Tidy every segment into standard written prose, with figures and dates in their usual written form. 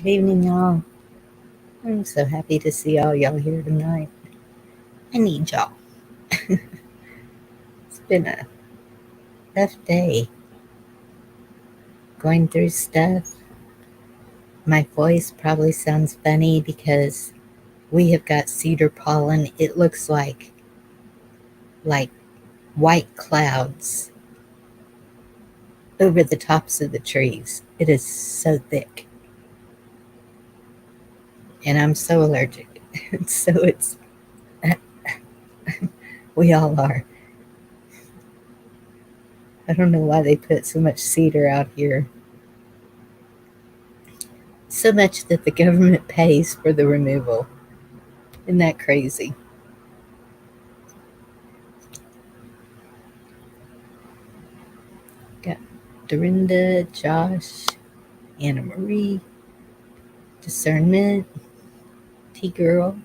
Good evening, y'all. I'm so happy to see all y'all here tonight. I need y'all. It's been a tough day going through stuff. My voice probably sounds funny because we have got cedar pollen. It looks like white clouds over the tops of the trees. It is so thick. And I'm so allergic. So we all are. I don't know why they put so much cedar out here. So much that the government pays for the removal. Isn't that crazy? Got Dorinda, Josh, Anna Marie, Discernment, T Girl.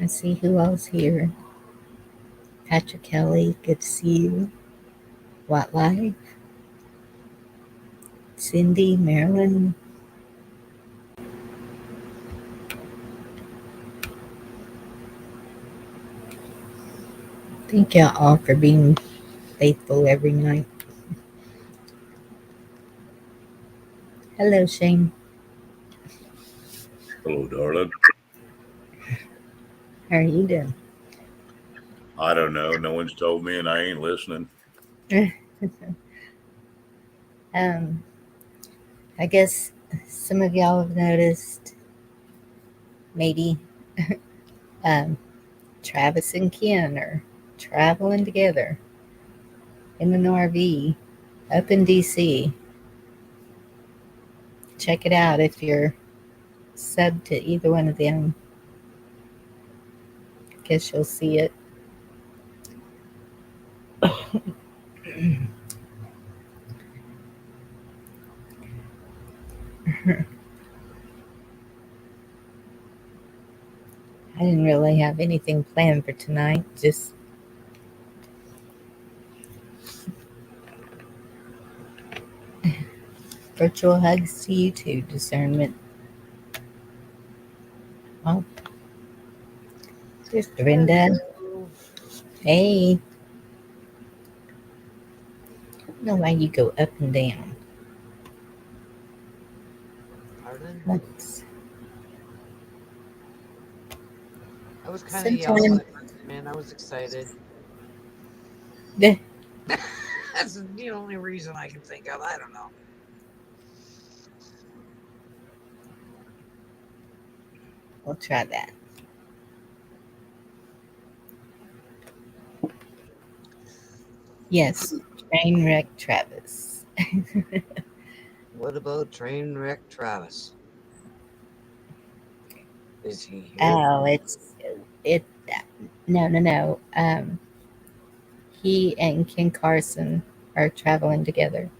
I see who else here. Patrick Kelly, good to see you. What Life, Cindy, Marilyn. Thank y'all all for being faithful every night. Hello, Shane. Hello, darling. How are you doing? I don't know. No one's told me, and I ain't listening. I guess some of y'all have noticed, maybe, Travis and Ken are traveling together in an RV up in DC. Check it out if you're sub to either one of them. Guess you'll see it. I didn't really have anything planned for tonight, just virtual hugs to you too, Discernment. Oh, there's Dorinda. Hello. Hey. I don't know why you go up and down. Pardon? Let's I was kind of yelling sometime. when I first came in. I was excited. Yeah, That's the only reason I can think of. I don't know. we'll try that. Yes, train wreck Travis. What about Trainwreck Travis? Is he here? Oh, it. No. He and Ken Carson are traveling together.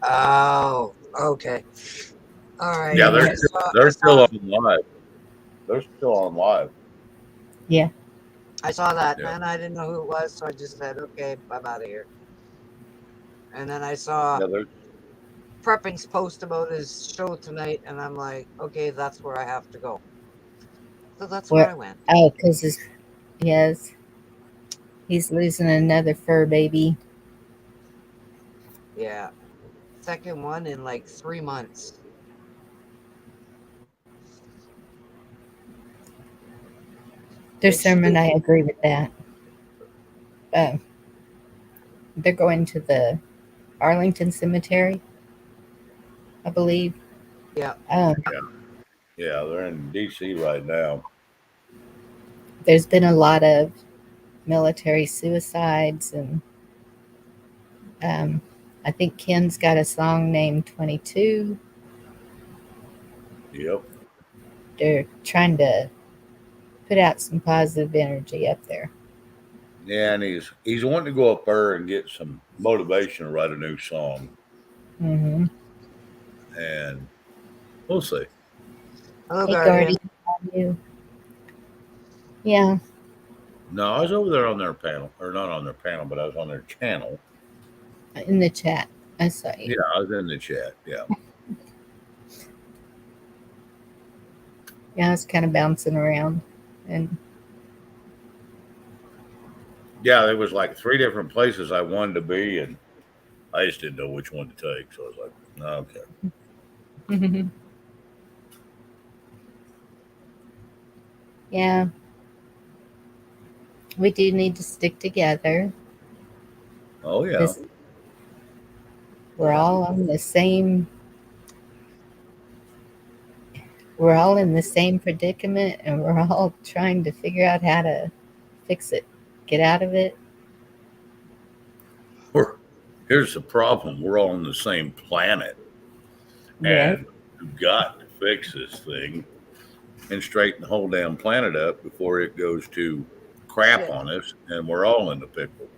Oh, okay. All right. Yeah, Yeah, they're still on live. They're still on live. yeah. I saw that, Yeah. and I didn't know who it was, so I just said, okay, I'm out of here. And then I saw Yeah, they're Prepping's post about his show tonight, and I'm like, okay, that's where I have to go. So that's where I Where? went. Oh, because yes, he's losing another fur baby. Yeah. Second one in like 3 months. Their They should. sermon, I agree with that. Uh, they're going to the Arlington Cemetery, I believe. Yeah. they're in DC right now. There's been a lot of military suicides, and um, I think Ken's got a song named 22. Yep. They're trying to put out some positive energy up there. Yeah, and he's wanting to go up there and get some motivation to write a new song, Hmm. and we'll see. Hello, Hey, Guardian. Guardian, how are you? Yeah, No, I was over there on their panel, or not on their panel, but I was on their channel. in the chat. I saw you. Yeah, I was in the chat. Yeah. Yeah, I was kind of bouncing around, and Yeah, there was like 3 different places I wanted to be, and I just didn't know which one to take. So I was like, okay. yeah, we do need to stick together. Oh, yeah. This we're Yeah. all on the same. We're all in the same predicament, and we're all trying to figure out how to fix it, get out of it. Here's the problem, we're all on the same planet, Yes, and we've got to fix this thing and straighten the whole damn planet up before it goes to crap Shit. on us and we're all in the pickle.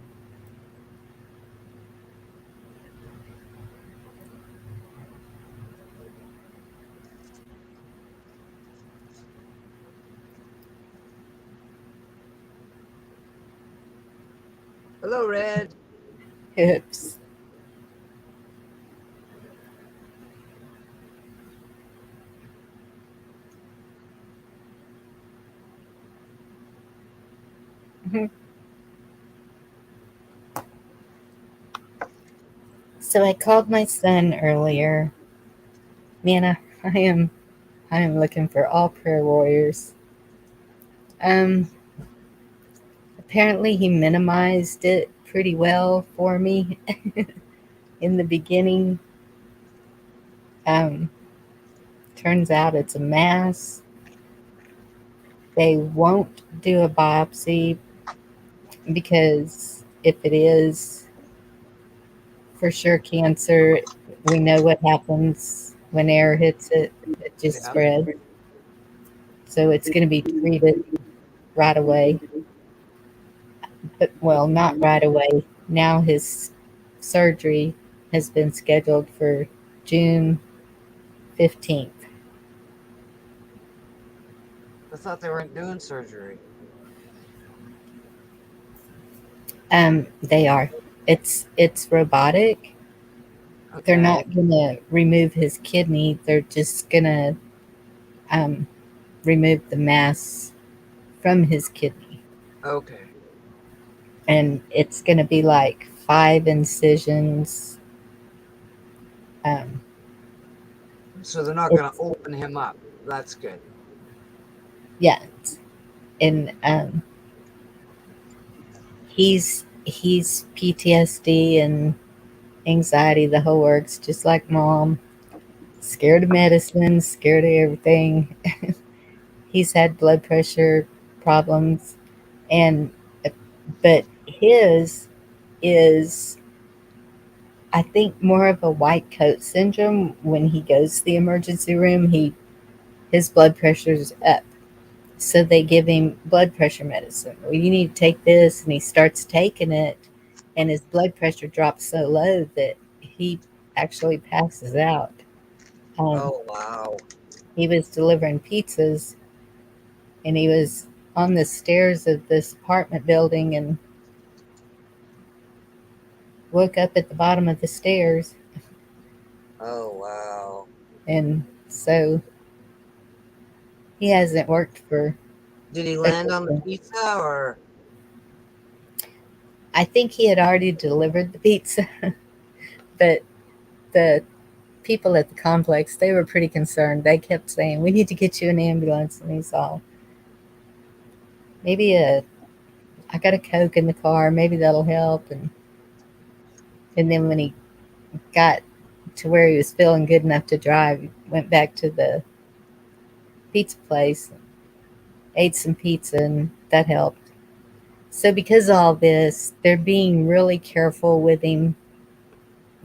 Hello, Red. oops. So I called my son earlier. Man, I am looking for all prayer warriors. Um, Apparently he minimized it pretty well for me in the beginning. Um, Turns out it's a mass. They won't do a biopsy because if it is for sure cancer, we know what happens when air hits it. It just Yeah. spreads. So it's going to be treated right away. But, well, not right away. Now his surgery has been scheduled for June 15th. I thought they weren't doing surgery. They are. It's robotic. They're Okay. not gonna remove his kidney. They're just gonna um, remove the mass from his kidney, Okay. and it's gonna be like 5 incisions. Um, So they're not going to it's open him up. That's good. Yeah, and he's PTSD and anxiety, the whole works, just like mom. Scared of medicine, scared of everything. He's had blood pressure problems, and but his is, I think, more of a white coat syndrome. When he goes to the emergency room, his blood pressure's up, so they give him blood pressure medicine. Well, you need to take this, and he starts taking it, and his blood pressure drops so low that he actually passes out. Um, Oh, wow. he was delivering pizzas, and he was on the stairs of this apartment building and woke up at the bottom of the stairs. Oh, wow. And so he hasn't worked for Did he a land on the couple. pizza or? I think he had already delivered the pizza, but the people at the complex, they were pretty concerned. They kept saying, "We need to get you an ambulance." And he's all, "Maybe I got a Coke in the car, maybe that'll help." And then when he got to where he was feeling good enough to drive, he went back to the pizza place, ate some pizza, and that helped. So because of all this, they're being really careful with him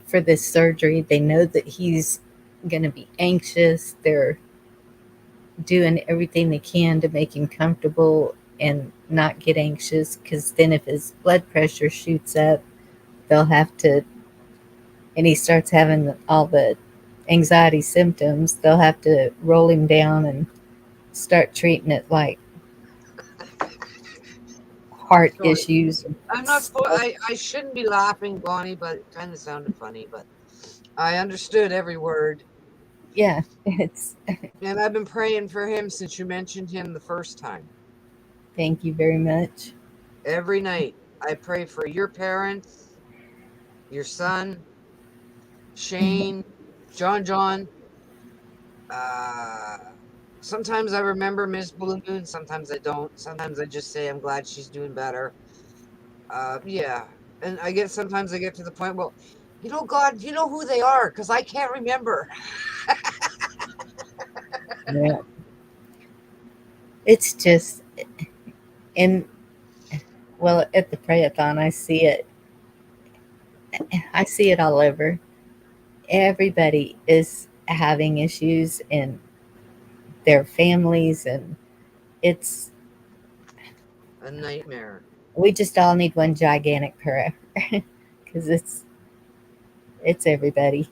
for this surgery. They know that he's going to be anxious. They're doing everything they can to make him comfortable and not get anxious, because then if his blood pressure shoots up, they'll have to, and he starts having all the anxiety symptoms, they'll have to roll him down and start treating it like heart Sorry. issues. I'm not supposed. I shouldn't be laughing, Bonnie, but it kind of sounded funny. But I understood every word, Yeah, it's. and I've been praying for him since you mentioned him the first time. Thank you very much. Every night, I pray for your parents, your son, Shane, John. Uh, Sometimes I remember Miss Blue Moon. Sometimes I don't. Sometimes I just say I'm glad she's doing better. Yeah, and sometimes I get to the point. Well, God, you know who they are because I can't remember. Yeah, it's just, and well, at the prayathon, I see it all over. Everybody is having issues in their families, and it's A nightmare. we just all need one gigantic prayer because it's everybody.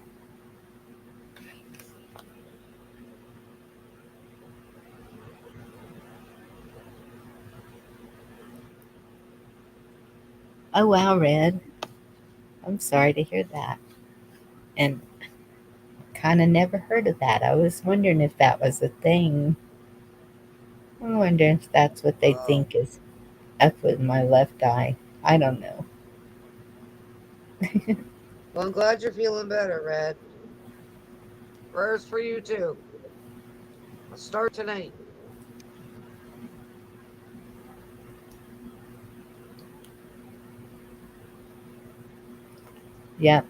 Oh wow, Red. I'm sorry to hear that, and kind of never heard of that. I was wondering if that was a thing. I wonder if that's what they Oh, think is up with my left eye. I don't know. well, I'm glad you're feeling better, Red. Prayers for you too. I'll start tonight. Yep.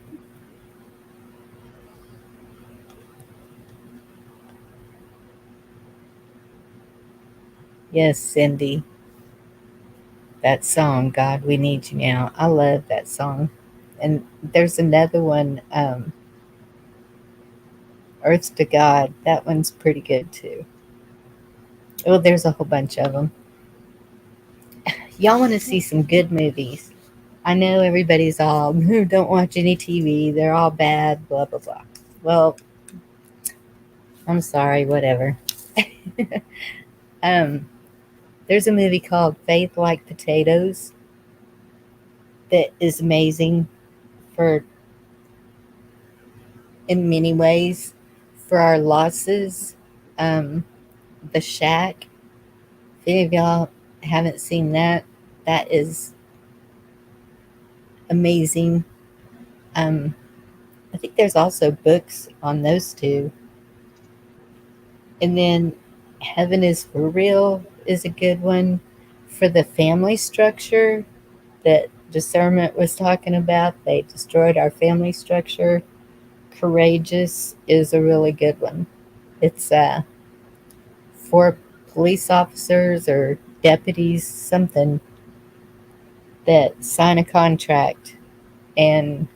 Yes, Cindy. That song, God, We Need You Now. I love that song. And there's another one, Earth to God. That one's pretty good too. Well, there's a whole bunch of them. Y'all want to see some good movies? I know everybody's all, don't watch any TV. They're all bad, blah, blah, blah. Well, I'm sorry, whatever. um, there's a movie called Faith Like Potatoes that is amazing for, in many ways, for our losses. Um, The Shack. If any of y'all haven't seen that, that is amazing. Um, I think there's also books on those two. And then Heaven is for Real is a good one for the family structure that discernment was talking about. They destroyed our family structure. Courageous is a really good one. It's for police officers or deputies, something, that sign a contract, and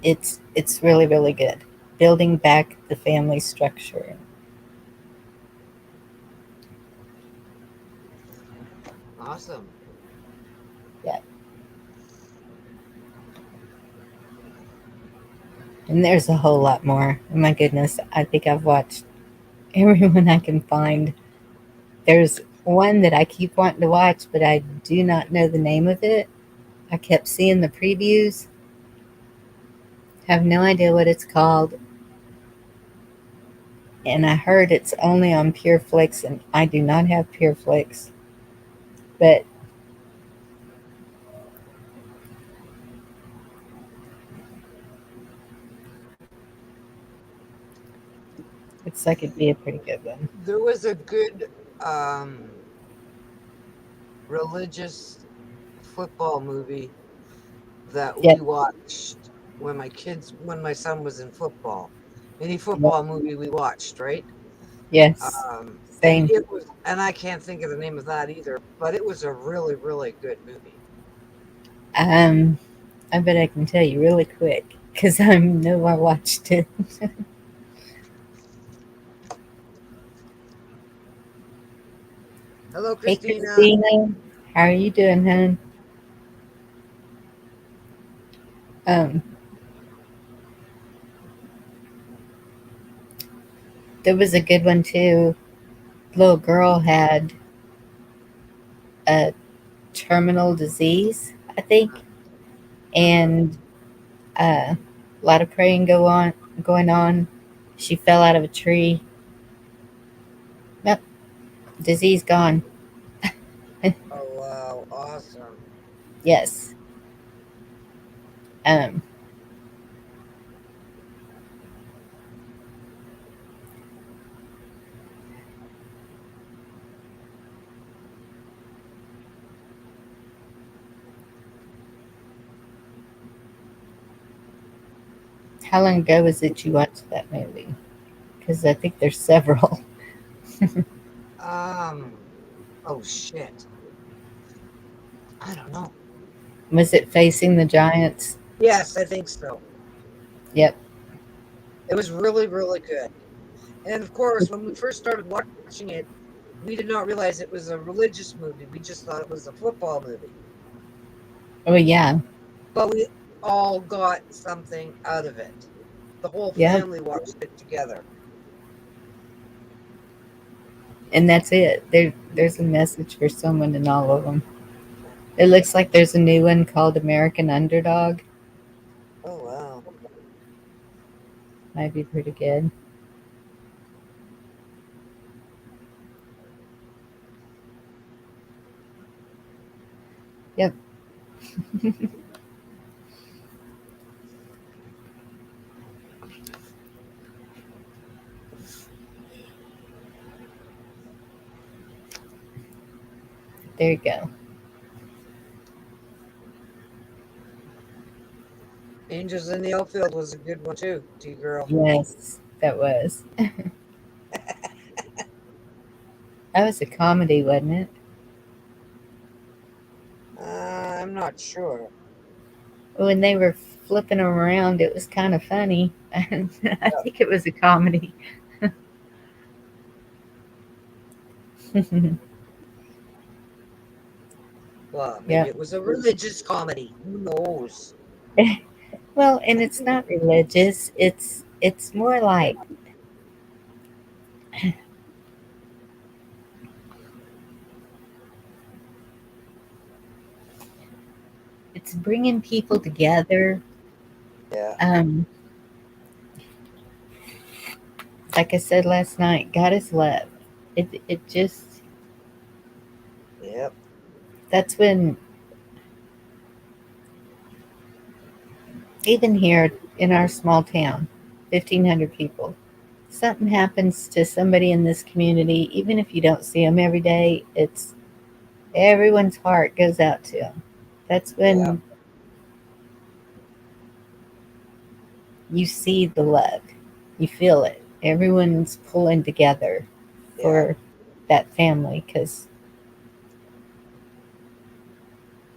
it's really really good. Building back the family structure. Awesome. Yeah. And there's a whole lot more. Oh my goodness, I think I've watched everyone I can find. There's one that I keep wanting to watch, but I do not know the name of it. I kept seeing the previews. Have no idea what it's called. And I heard it's only on PureFlix, and I do not have PureFlix. But looks like it'd be a pretty good one. There was a good um, religious football movie that we Yep, watched when my son was in football. Any yep, football movie we watched, right? yes. And Same. it was, and I can't think of the name of that either, but it was a really, really good movie. Um, I bet I can tell you really quick because I know I watched it. Hello, Hey, Christina. Christina. How are you doing, hon? Um, there was a good one too. little girl had a terminal disease, I think, and a lot of praying going on. She fell out of a tree. Nope, disease gone. Oh wow, awesome. Yes. Um, how long ago was it you watched that movie? Because I think there's several. Um. Oh shit. I don't know. Was it Facing the Giants? Yes, I think so. Yep. It was really, really good. And of course, when we first started watching it, we did not realize it was a religious movie. We just thought it was a football movie. Oh yeah. But we all got something out of it. The whole Yep. family watched it together. And that's it. There's a message for someone in all of them. It looks like there's a new one called American Underdog. Oh wow. Might be pretty good. Yep. There you go. Angels in the Outfield was a good one too, T girl. Yes, that was. That was a comedy, wasn't it? I'm not sure. When they were flipping 'em around, it was kind of funny. I think it was a comedy. Well, maybe Yep. it was a religious comedy. Who knows? Well, and it's not religious. It's more like it's bringing people together. Yeah. Um, like I said last night, God is love. It just Yep. that's when even here in our small town, 1,500 people, something happens to somebody in this community, even if you don't see them every day, it's everyone's heart goes out to them. That's Yeah. when you see the love, you feel it. Everyone's pulling together Yeah. for that family because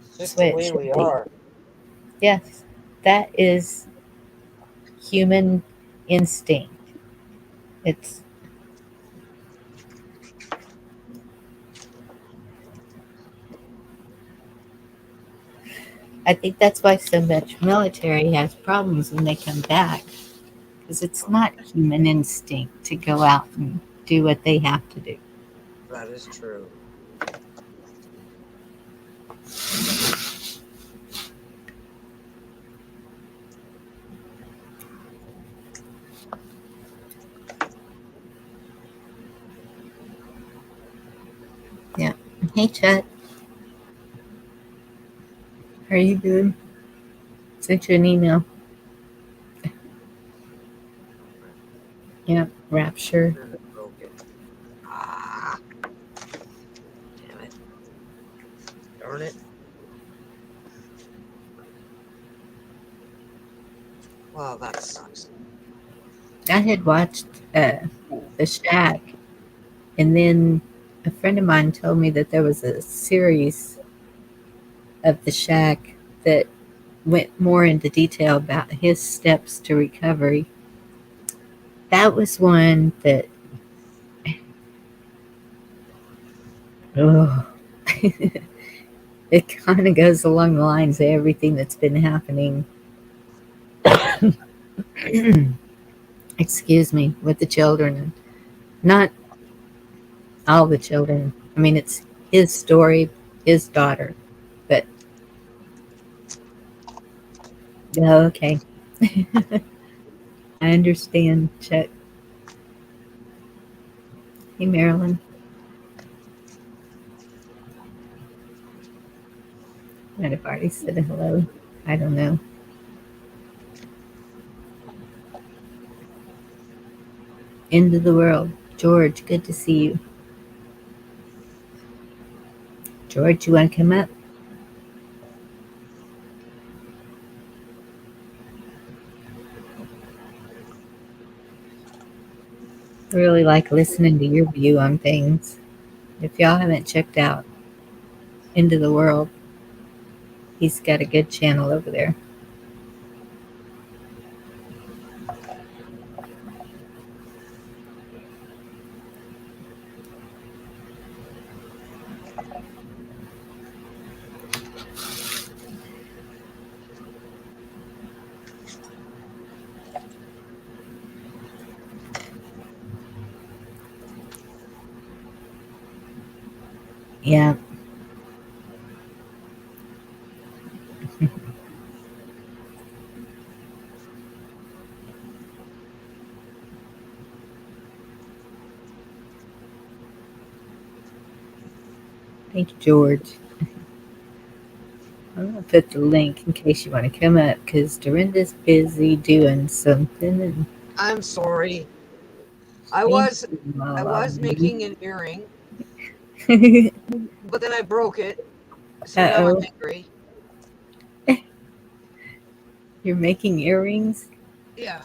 It's that's just the the way it way we should be. are. Yes, that is human instinct. It's I think that's why so much military has problems when they come back because it's not human instinct to go out and do what they have to do. That is true. Yeah. Hey, Chet, how are you doing? Sent you an email. Yeah, Rapture. And it broke it. Ah, damn it. Darn it. Well, that sucks. I had watched The Shack, and then a friend of mine told me that there was a series of The Shack that went more into detail about his steps to recovery. That was one that, oh, it kind of goes along the lines of everything that's been happening. Excuse me, with the children. Not All the children. I mean, it's his story, his daughter. But, oh, okay. I understand, Chuck. Hey, Marilyn. Might have already said hello. I don't know. End of the world. George, good to see you. George, you want to come up? I really like listening to your view on things. If y'all haven't checked out End of the World, he's got a good channel over there. Yeah. Thank you, George. I'm going to put the link in case you want to come up because Dorinda's busy doing something. And I'm sorry. I thank was you, I was Malali. making an earring, but then I broke it. So now I'm Uh-oh. angry. You're making earrings? Yeah.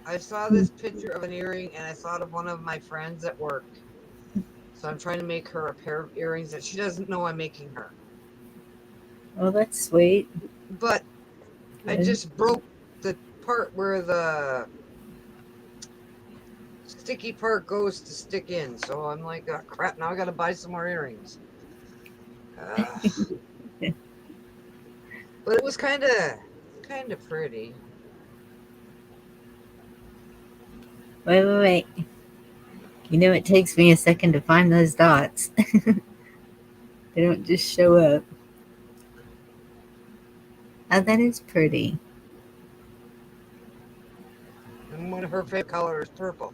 I saw this picture of an earring and I thought of one of my friends at work. So I'm trying to make her a pair of earrings that she doesn't know I'm making her. Well, that's sweet. But I Good. just broke the part where the sticky part goes to stick in. So I'm like, oh, crap, now I got to buy some more earrings. But it was kind of pretty. Wait. You know, it takes me a second to find those dots. They don't just show up. Oh, that is pretty. And one of her favorite colors is purple.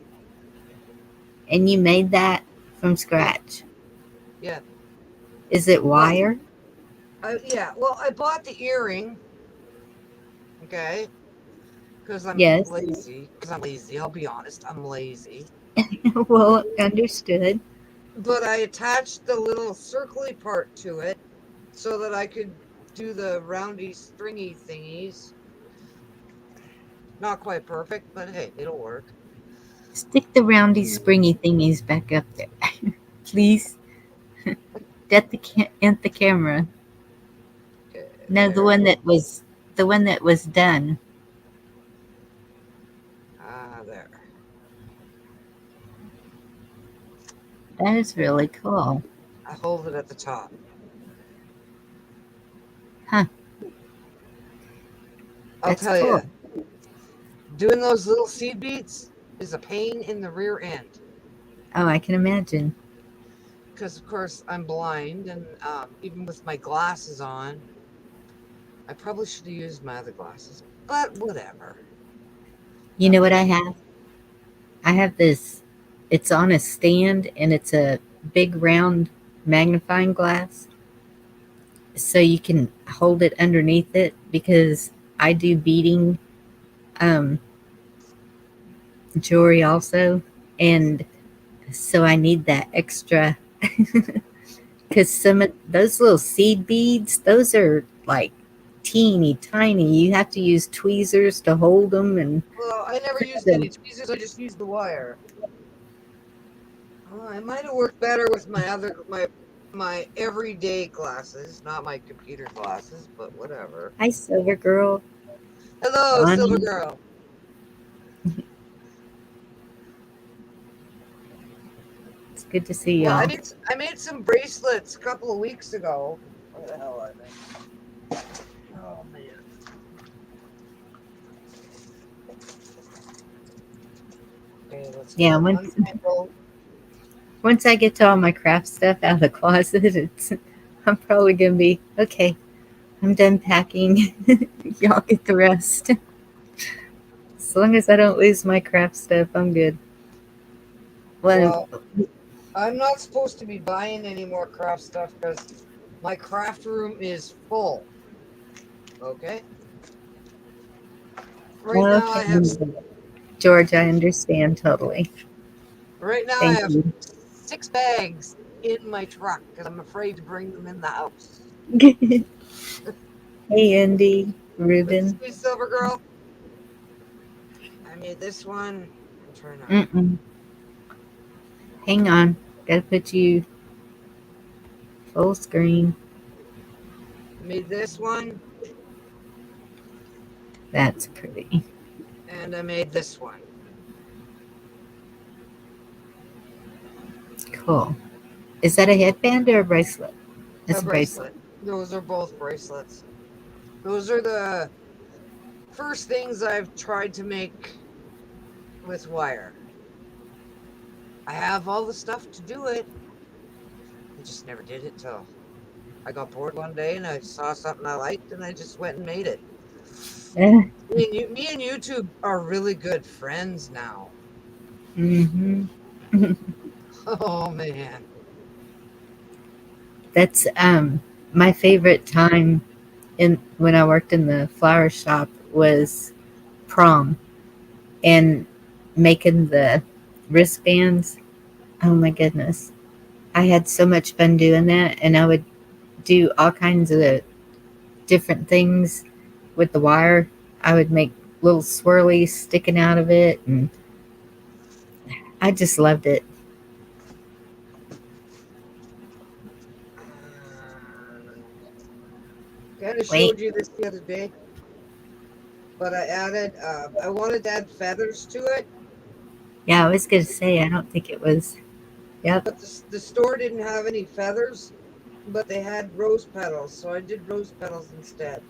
And you made that from Yeah, scratch. yeah. Is it Well, wire? yeah. Well, I bought the earring, okay, because I'm Yes. lazy. Because I'm lazy. I'll be honest, I'm lazy. Well, understood. But I attached the little circly part to it so that I could do the roundy, stringy thingies. Not quite perfect, but hey, it'll work. Stick the roundy, springy thingies back up there, please. At the camera. Okay, No, there. the one that was done. There. That is really cool. I hold it at the top. Huh? I'll That's tell you, cool. doing those little seed beads is a pain in the rear end. Oh, I can imagine. Because, of course, I'm blind, and even with my glasses on, I probably should have used my other glasses, but whatever. You I'm know what I gonna. have? I have this. It's on a stand, and it's a big round magnifying glass, so you can hold it underneath it because I do beading um, jewelry also, and so I need that extra because some of those little seed beads, those are like teeny tiny. You have to use tweezers to hold them and Well, I never put used any them. tweezers. I just used the wire. Oh, it might have worked better with my everyday glasses, not my computer glasses, but whatever. Hi, Silver Girl. Hello, Silver Bonnie. Girl. It's good to see Yeah, y'all. I made some bracelets a couple of weeks ago. Where the hell are they? Oh man. Okay, let's Yeah, go untangle. once I get to all my craft stuff out of the closet, I'm probably gonna be okay. I'm done packing. Y'all get the rest. As long as I don't lose my craft stuff, I'm good. Well, Well, I'm not supposed to be buying any more craft stuff because my craft room is full. Okay. Right now okay, I have George, I understand totally. right now I Thank have you. 6 bags in my truck because I'm afraid to bring them in the house. Hey, Andy, But Ruben. see, Silver Girl, I made this one. I'm trying to. Mm-mm. Hang on. Gotta put you full screen. I made this one, That's pretty. and I made this one. Cool. Is that a headband or a bracelet? A It's a bracelet. bracelet. Those are both bracelets. Those are the first things I've tried to make with wire. I have all the stuff to do it. I just never did it till I got bored one day and I saw something I liked and I just went and made it. Me and YouTube are really good friends now. Mm-hmm. Oh man. That's my favorite time in when I worked in the flower shop was prom and making the wristbands. Oh my goodness. I had so much fun doing that, and I would do all kinds of different things with the wire. I would make little swirlies sticking out of it, and I just loved it. Kind of Wait, showed you this the other day, but I wanted to add feathers to it, yeah, I was gonna say I don't think it was. Yep. but the store didn't have any feathers, but they had rose petals, so I did rose petals instead.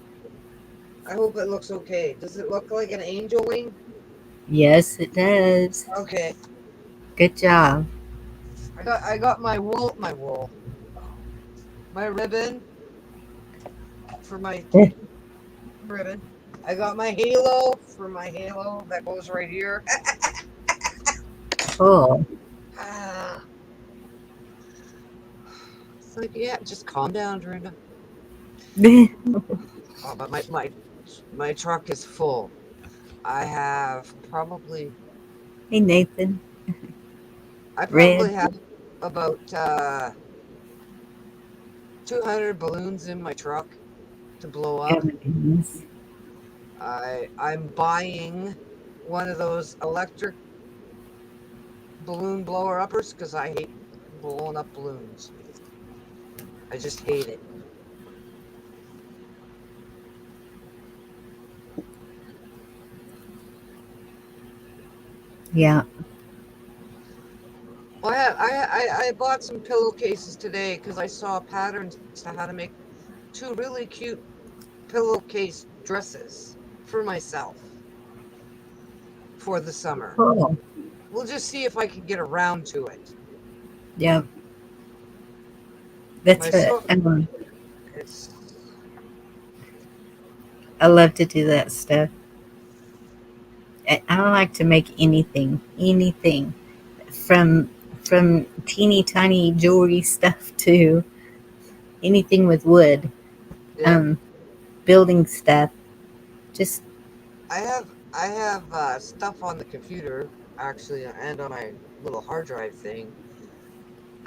I hope it looks okay. Does it look like an angel wing? Yes, it does. Okay. Good job. I got my ribbon for my ribbon. I got my halo for my halo that goes right here. Cool. Ah, it's like, yeah, just calm down, Dorinda. Hey, Oh, but my truck is full. I have probably Nathan. I Red. probably have about 200 balloons in my truck to blow Oh up. my goodness. I'm buying one of those electric balloon blower uppers because I hate blowing up balloons. I just hate it. Yeah. Well, I bought some pillowcases today because I saw patterns to how to make two really cute pillowcase dresses for myself for the summer. Cool. We'll just see if I can get around to it. Yep. That's My what so it's I love to do that stuff. I don't like to make anything from teeny tiny jewelry stuff to anything with wood, yeah. um, building stuff. Just I have stuff on the computer actually and on my little hard drive thing.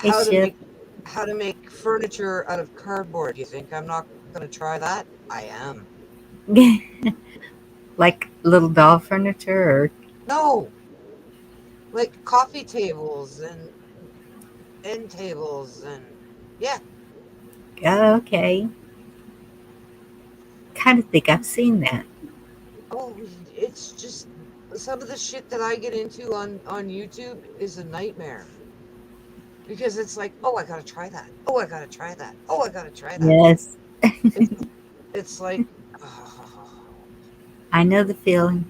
hey, How to Chip, make how to make furniture out of cardboard. You think I'm not gonna try that? I am. like little doll furniture, or No, like coffee tables and end tables and yeah. oh, okay. Kind of think I've seen that. Oh, it's just some of the shit that I get into on YouTube is a nightmare because it's like, oh, I gotta try that. Oh, I gotta try that. Oh, I gotta try that. Yes, It's it's like, oh, I know the feeling.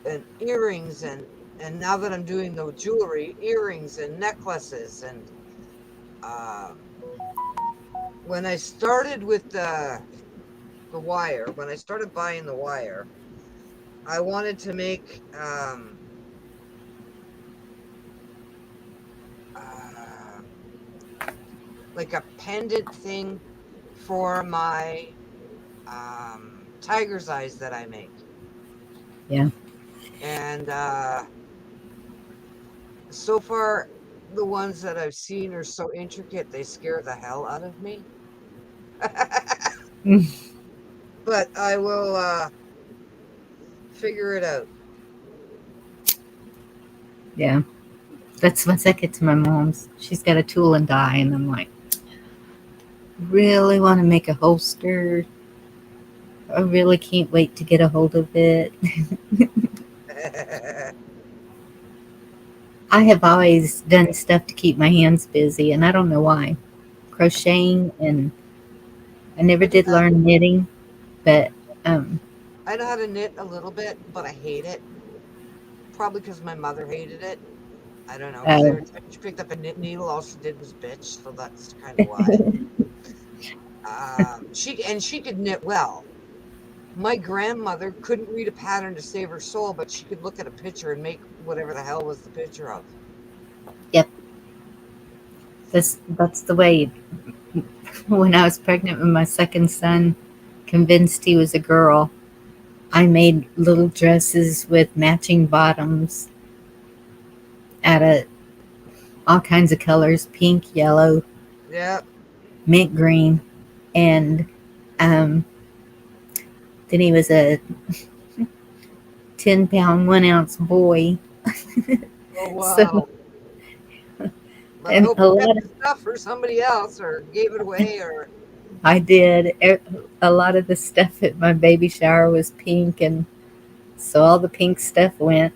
and earrings, and now that I'm doing the jewelry, earrings and necklaces. And when I started with the wire, when I started buying the wire, I wanted to make uh, like a pendant thing for my tiger's eyes that I make. Yeah. And so far, the ones that I've seen are so intricate, they scare the hell out of me. But I will figure it out. Yeah. That's once I get to my mom's. She's got a tool and die, and I'm like, really want to make a holster. I really can't wait to get a hold of it. I have always done stuff to keep my hands busy, and I don't know why. Crocheting, and I never I do did that. learn knitting, but um, I know how to knit a little bit, but I hate it. Probably because my mother hated it. I don't know, because uh, every time she picked up a knit needle, all she did was bitch. So that's kind of why. She could knit well. My grandmother couldn't read a pattern to save her soul, but she could look at a picture and make whatever the hell was the picture of. yep, that's the way. When I was pregnant with my second son, convinced he was a girl, I made little dresses with matching bottoms out of all kinds of colors: pink, yellow, Yeah. mint green, and um, then he was a 10-pound, 1 ounce boy. Oh So, wow. But I and hope a you kept lot of the stuff for somebody else or gave it away or I did. A lot of the stuff at my baby shower was pink, and so all the pink stuff went.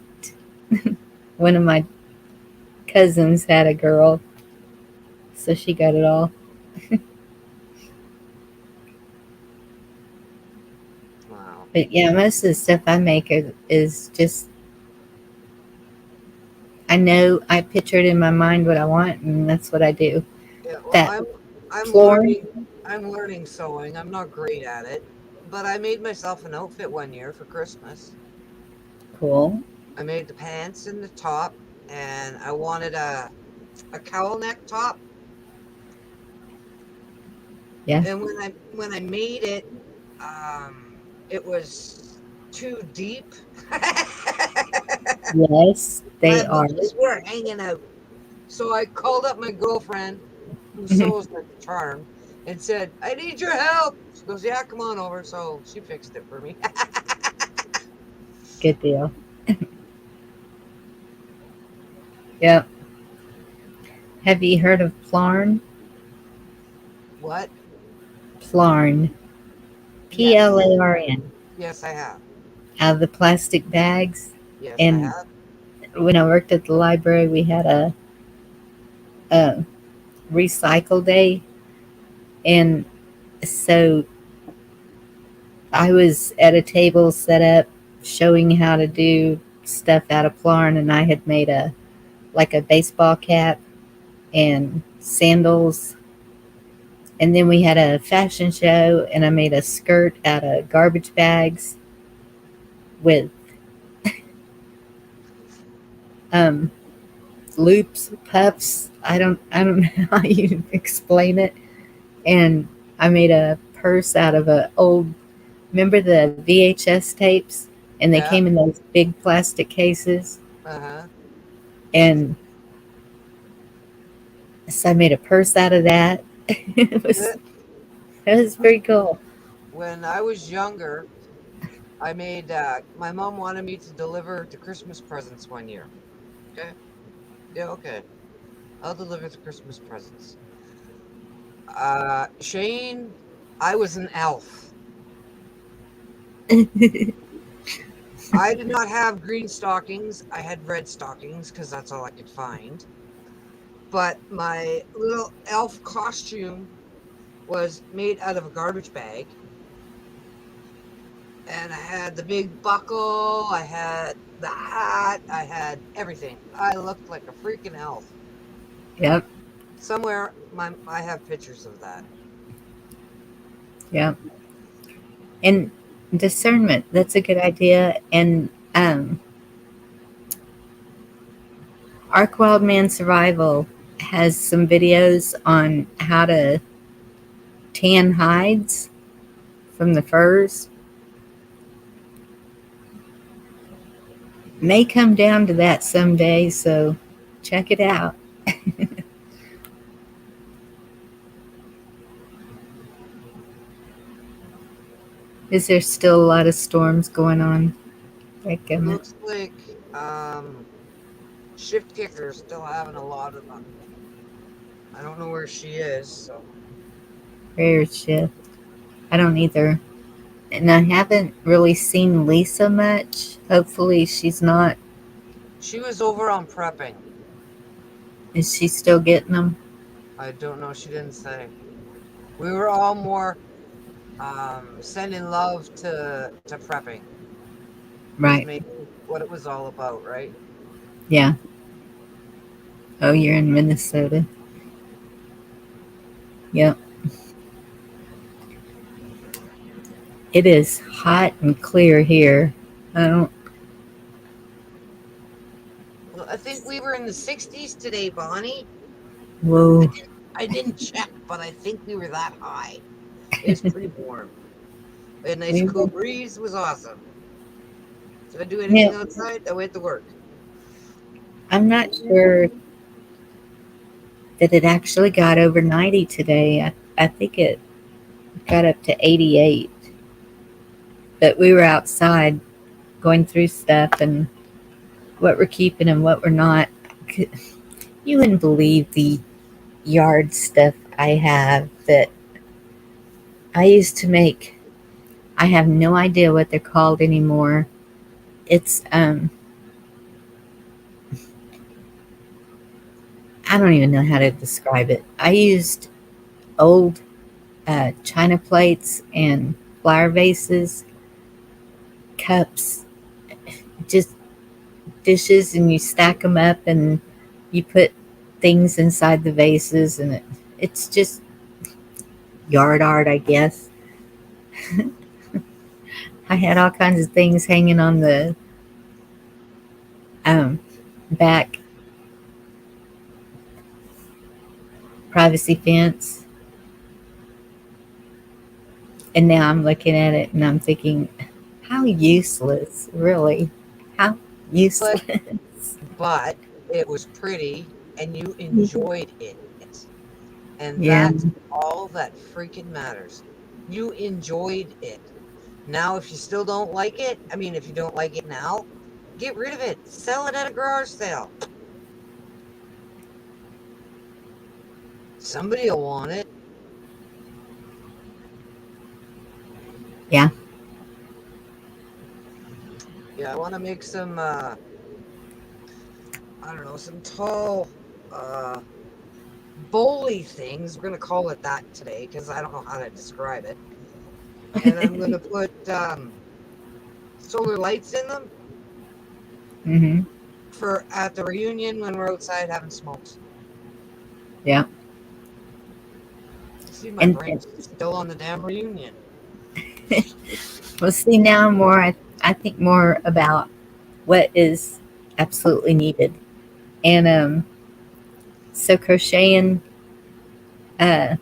One of my cousins had a girl, so she got it all. wow. But yeah, most of the stuff I make is just I know I picture it in my mind what I want, and that's what I do. Yeah, well, That I'm floor, learning I'm learning sewing. I'm not great at it, but I made myself an outfit one year for Christmas. cool. I made the pants and the top, and I wanted a cowl neck top. Yeah, And when I made it, it was too deep. yes, My they are. boobs were hanging out. So I called up my girlfriend, who Mhm. sews like a charm, and said, "I need your help." She goes, "Yeah, come on over." So she fixed it for me. Good deal. Yep. Have you heard of Plarn? What? Plarn. Yes. Plarn. Yes, I have. Out of the plastic bags. Yes, I And have. when I worked at the library, we had a recycle day, and so I was at a table set up showing how to do stuff out of Plarn, and I had made a like a baseball cap and sandals. And then we had a fashion show, and I made a skirt out of garbage bags with um, loops, puffs. I don't know how you explain it. And I made a purse out of a old. Remember the VHS tapes, and they Yeah. came in those big plastic cases. Uh-huh. And so I made a purse out of that. it was Uh, it was pretty cool. When I was younger, I made my mom wanted me to deliver the Christmas presents one year. Okay. Yeah, okay. I'll deliver the Christmas presents. Shane, I was an elf. I did not have green stockings. I had red stockings because that's all I could find. But my little elf costume was made out of a garbage bag. and I had the big buckle, I had the hat, I had everything. I looked like a freaking elf. Yep. Somewhere I have pictures of that. Yep. And discernment, that's a good idea. And Arc Wild Man Survival has some videos on how to tan hides from the furs. May come down to that someday, so check it out. Is there still a lot of storms going on? It looks like Shift Kicker's still having a lot of them. I don't know where she is, so Rare shift. I don't either. And I haven't really seen Lisa much. Hopefully she's not. she was over on prepping. Is she still getting them? I don't know. She didn't say. We were all more sending love to prepping. Was Right. maybe what it was all about, right? Yeah. Oh, you're in Minnesota. Yep. It is hot and clear here. I don't. Well, I think we were in the 60s today, Bonnie. Whoa. I didn't check, but I think we were that high. It's pretty warm. We had a nice We cool were, breeze. It was awesome. Did I do yeah, anything outside? I went to work. I'm not sure that it actually got over 90 today. I think it got up to 88. But we were outside going through stuff and what we're keeping and what we're not. You wouldn't believe the yard stuff I have that I used to make. I have no idea what they're called anymore. It's I don't even know how to describe it. I used old china plates and flower vases, cups, just dishes, and you stack them up and you put things inside the vases, and it's just yard art, I guess. I had all kinds of things hanging on the um, back privacy fence, and now I'm looking at it and I'm thinking, how useless, really? How But useless? but it was pretty and you enjoyed it. And Yeah, that's all that freaking matters. You enjoyed it. Now, if you still don't like it, I mean, if you don't like it now, get rid of it. Sell it at a garage sale. Somebody will want it. yeah. Yeah, I want to make some, I don't know, some tall, bowly things. We're going to call it that today because I don't know how to describe it. And I'm going to put solar lights in them Hmm. for at the reunion when we're outside having smokes. Yeah. See, my And brain's still on the damn reunion. we'll see now more. I think more about what is absolutely needed. And so crocheting, I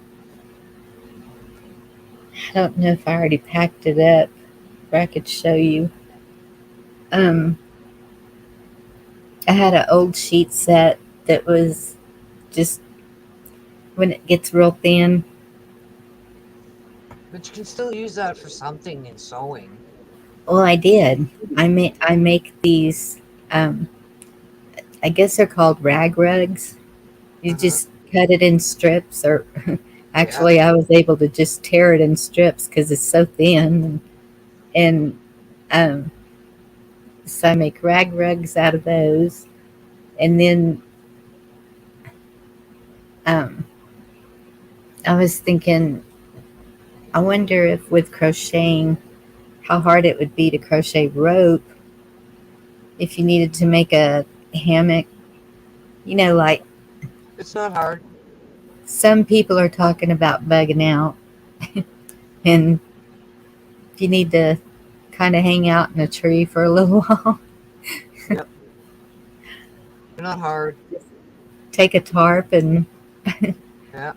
don't know if I already packed it up, or I could show you. Um, I had an old sheet set that was just when it gets real thin. But you can still use that for something in sewing. Well, I did. I make these. Um, I guess they're called rag rugs. You Uh-huh. just cut it in strips, or Yeah. actually, I was able to just tear it in strips because it's so thin. And um, so I make rag rugs out of those. And then um, I was thinking, I wonder if with crocheting, how hard it would be to crochet rope if you needed to make a hammock. Like It's not hard. some people are talking about bugging out, and you need to kind of hang out in a tree for a little while. Yep. They're not hard. Take a tarp and Yeah.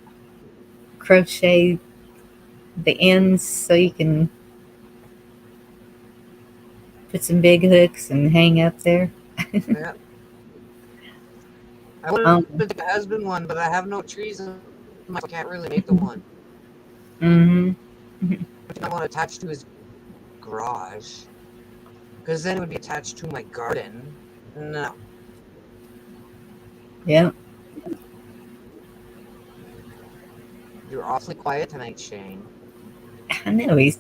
crochet the ends so you can put some big hooks and hang up there. Yeah. I wanted Um, to make a husband one, but I have no trees and I can't really make the one. hmm I want to attach to his garage because then it would be attached to my garden. No. Yeah, You're awfully quiet tonight, Shane. I know he's.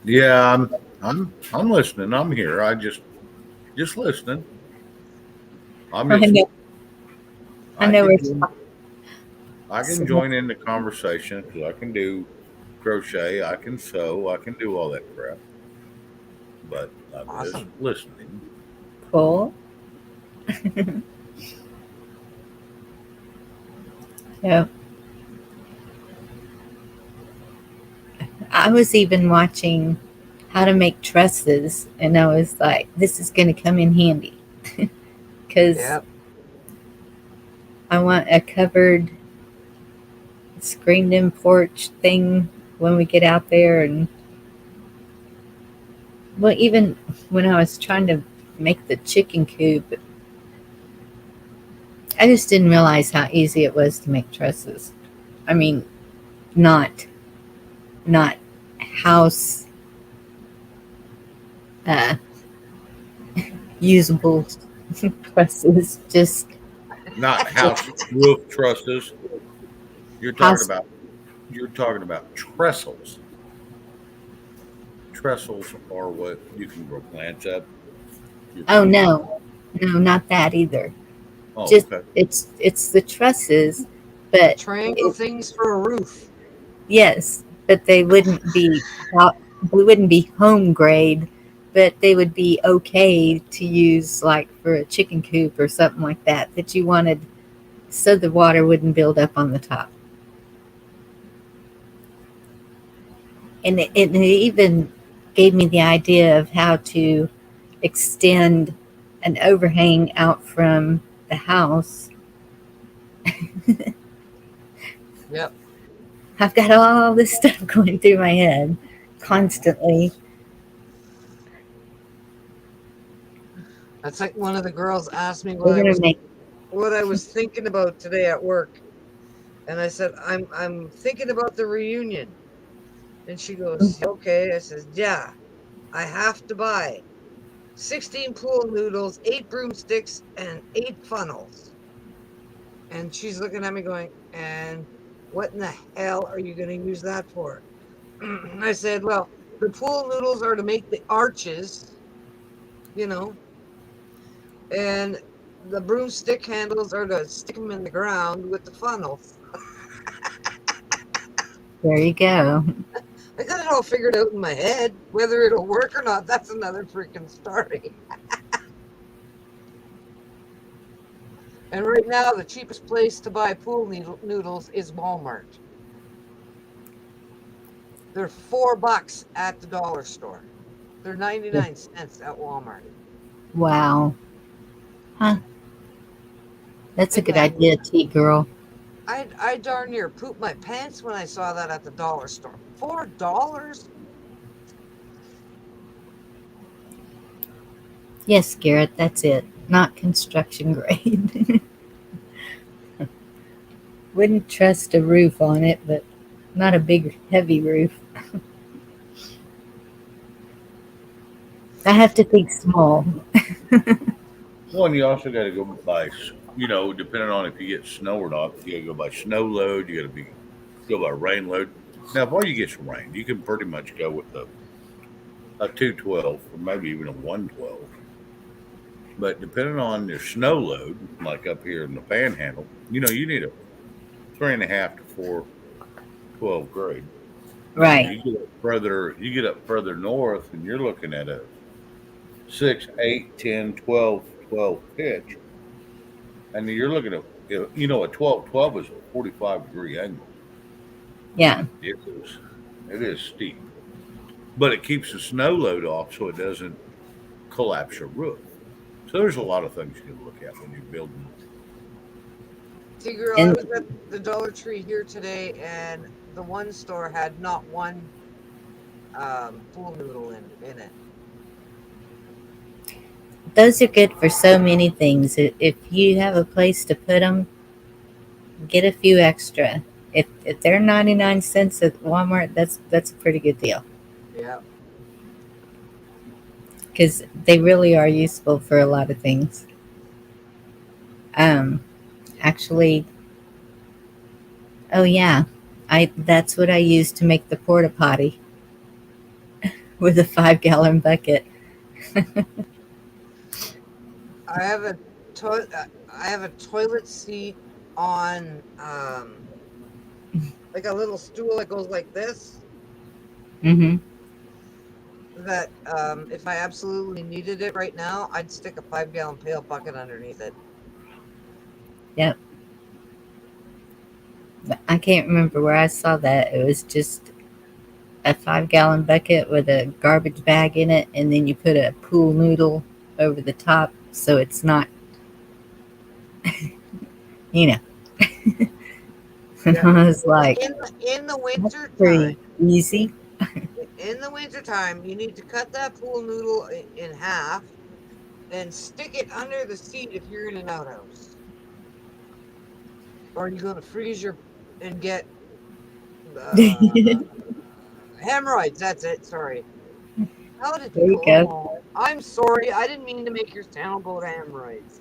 Yeah, I'm listening. I'm here. I just listening. I'm I just know. I I know can it's. I can join in the conversation because I can do crochet, I can sew, I can do all that crap. But I'm just Awesome. listening. Cool. Yeah. I was even watching how to make trusses, and I was like, this is going to come in handy because Yep. I want a covered screened in porch thing when we get out there. And well, even when I was trying to make the chicken coop, I just didn't realize how easy it was to make trusses. I mean, not house uh, usable trusses, just Not house roof trusses. You're talking house. about you're talking about trestles. Trestles are what you can grow plants up. Your Oh peas. no, not that either. Oh, Just okay. it's the trusses, The but triangle things for a roof. yes, but they wouldn't be they wouldn't be home grade, but they would be okay to use like for a chicken coop or something like that you wanted so the water wouldn't build up on the top. And it even gave me the idea of how to extend an overhang out from the house. Yep. I've got all this stuff going through my head constantly. That's like one of the girls asked me We're gonna make what I was thinking about today at work. And I said, I'm thinking about the reunion. And she goes, okay. I says, yeah, I have to buy 16 pool noodles, 8 broomsticks, and 8 funnels. And she's looking at me going, and what in the hell are you going to use that for? I said, well, the pool noodles are to make the arches, you know, and the broomstick handles are to stick them in the ground with the funnels. there you go. I got it all figured out in my head. Whether it'll work or not, that's another freaking story. And right now, the cheapest place to buy pool noodles is Walmart. They're $4 at the dollar store. They're 99 cents at Walmart. Wow. Huh. That's a Isn't good that idea, T girl. I darn near pooped my pants when I saw that at the dollar store. $4? Yes, Garrett, that's it. Not construction grade. Wouldn't trust a roof on it, but not a big, heavy roof. I have to think small. Well, and you also got to go by, depending on if you get snow or not, you got to go by snow load. You got to go by rain load. Now, if all you get some rain, you can pretty much go with a 212 or maybe even a 112. But depending on your snow load, like up here in the Panhandle, you need a 3.5 to 4 12 grade. Now Right. you get up further north, and you're looking at a 6, 8, 10, 12, 12 pitch, and you're looking at a 12 is a 45-degree angle. Yeah. It is steep, but it keeps the snow load off so it doesn't collapse your roof. So there's a lot of things you can look at when you're building. See, girl, I And was at the Dollar Tree here today, and the one store had not one pool noodle in it. those are good for so many things. If you have a place to put them, get a few extra. If they're 99 cents at Walmart, that's a pretty good deal Yeah. because they really are useful for a lot of things. Um, actually, oh yeah, I that's what I use to make the porta potty with a 5 gallon bucket. I have a I have a toilet seat on like a little stool that goes like this. Mm-hmm. That if I absolutely needed it right now, I'd stick a 5 gallon pail bucket underneath it. Yep. But I can't remember where I saw that. It was just a 5 gallon bucket with a garbage bag in it, and then you put a pool noodle over the top so it's not, you know. And Yeah. I was like, In the that's winter pretty time, easy. you need to cut that pool noodle in half and stick it under the seat if you're in an outhouse. Or you're gonna freeze your and get There uh, hemorrhoids. That's it. Sorry. How did you go. oh, I'm sorry. I didn't mean to make your sound about hemorrhoids.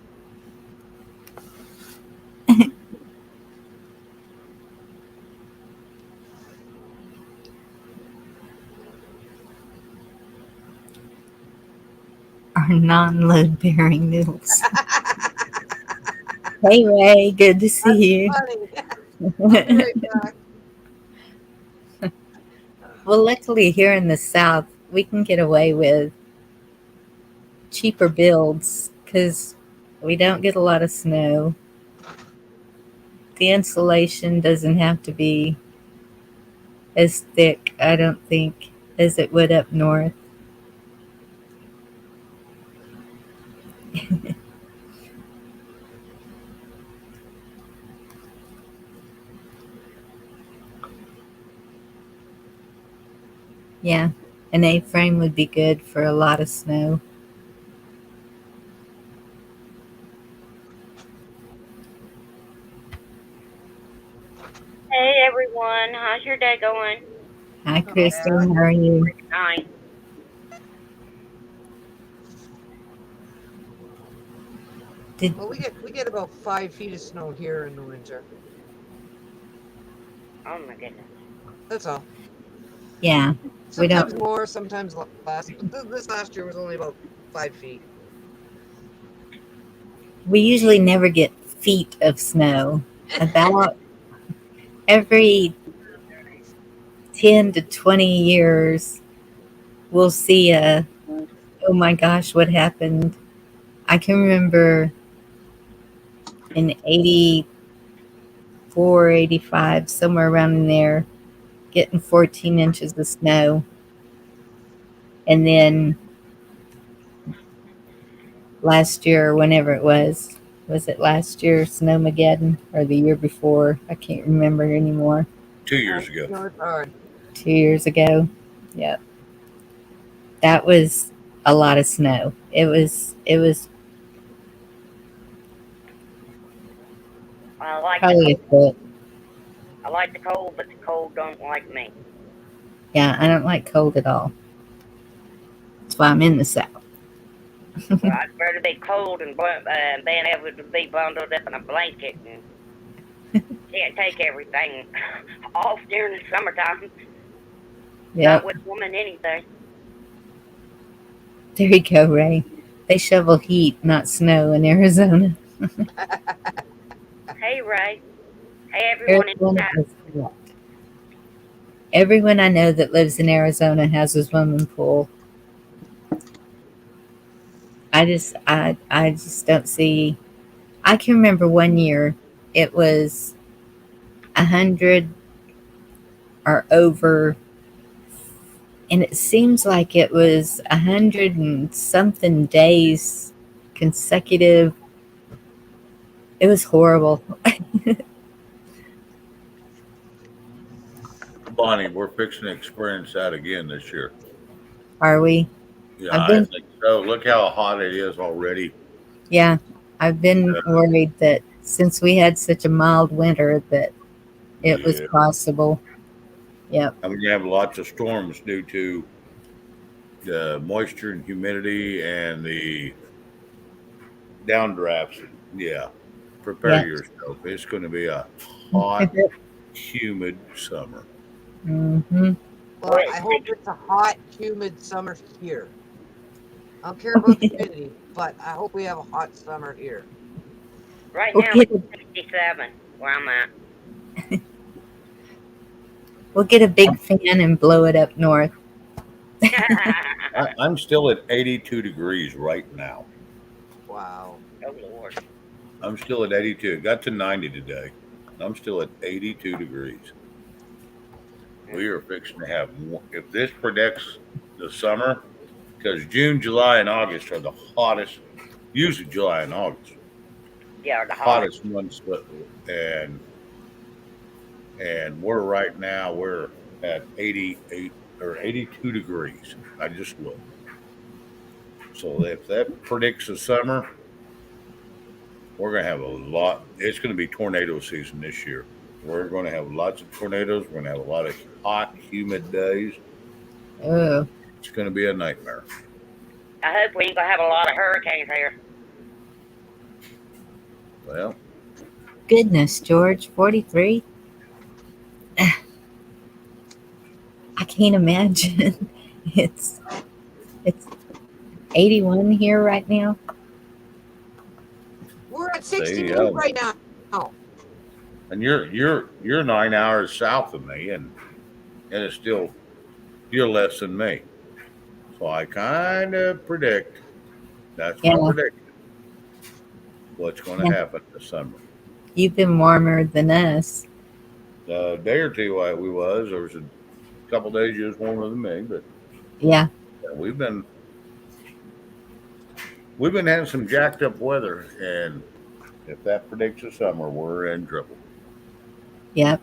Our non-load bearing noodles. Hey Ray, good to see you. Funny. I'll be right back. Well, luckily here in the South, we can get away with cheaper builds because we don't get a lot of snow. The insulation doesn't have to be as thick, I don't think, as it would up north. Yeah, an A-frame would be good for a lot of snow. Hey everyone, how's your day going? Hi, Not Kristen. bad. How are you? Nice. Did Well, we get about 5 feet of snow here in the winter. Oh my goodness. That's all. yeah, we Sometimes don't. more, sometimes less. But this last year was only about 5 feet. We usually never get feet of snow. About every 10 to 20 years, we'll see a, oh my gosh, what happened? I can remember in 84, 85, somewhere around in there, getting 14 inches of snow. And then last year, or whenever it was it last year, Snowmageddon, or the year before? I can't remember anymore. 2 years ago. No, it's hard. 2 years ago. Yep. That was a lot of snow. It was I like the probably a cold. foot. I like the cold, but the cold don't like me. Yeah, I don't like cold at all. That's why I'm in the South. Well, I'd rather be cold and being able to be bundled up in a blanket and can't take everything off during the summertime. Not Yep. with woman anything. There you go, Ray. They shovel heat, not snow in Arizona. Hey Ray. Hey everyone in the Arizona chat. is hot. Everyone I know that lives in Arizona has a swimming pool. I just don't see. I can remember one year it was 100 or over, and it seems like it was 100 and something days consecutive. It was horrible. Bonnie, we're fixing to experience that again this year. Are we? Yeah, I've I been, think so. Look how hot it is already. yeah, I've been Uh, worried that since we had such a mild winter that it was yeah. possible. Yep. I'm going to have lots of storms due to the moisture and humidity and the downdrafts. Yeah, prepare Yep. yourself. It's going to be a hot, humid summer. Mm-hmm. Well, I hope it's a hot, humid summer here. I don't care about the humidity, but I hope we have a hot summer here. Right We'll now get it's 67 where I'm at. we'll get a big fan and blow it up north. I'm still at 82 degrees right now. Wow. Oh Lord. I'm still at 82. It got to 90 today. I'm still at 82 degrees. We are fixing to have more. If this predicts the summer, because June, July, and August are the hottest, usually July and August, Yeah, the hottest months. And we're right now, we're at 88 or 82 degrees. I just looked. So if that predicts the summer, we're going to have a lot. It's going to be tornado season this year. We're going to have lots of tornadoes. We're going to have a lot of hot, humid days. Oh, It's going to be a nightmare. I hope we ain't gonna have a lot of hurricanes here. Well, goodness, George, 43? I can't imagine. It's 81 here right now. We're at see, 62 right now. and you're 9 hours south of me, and it's still you're less than me. So I kind of predict. That's my Yeah, prediction. What's going yeah. to happen this summer? You've been warmer than us. A day or two we was. There was a couple days you was warmer than me, but Yeah, yeah, we've been having some jacked up weather, and if that predicts the summer, we're in trouble. yep.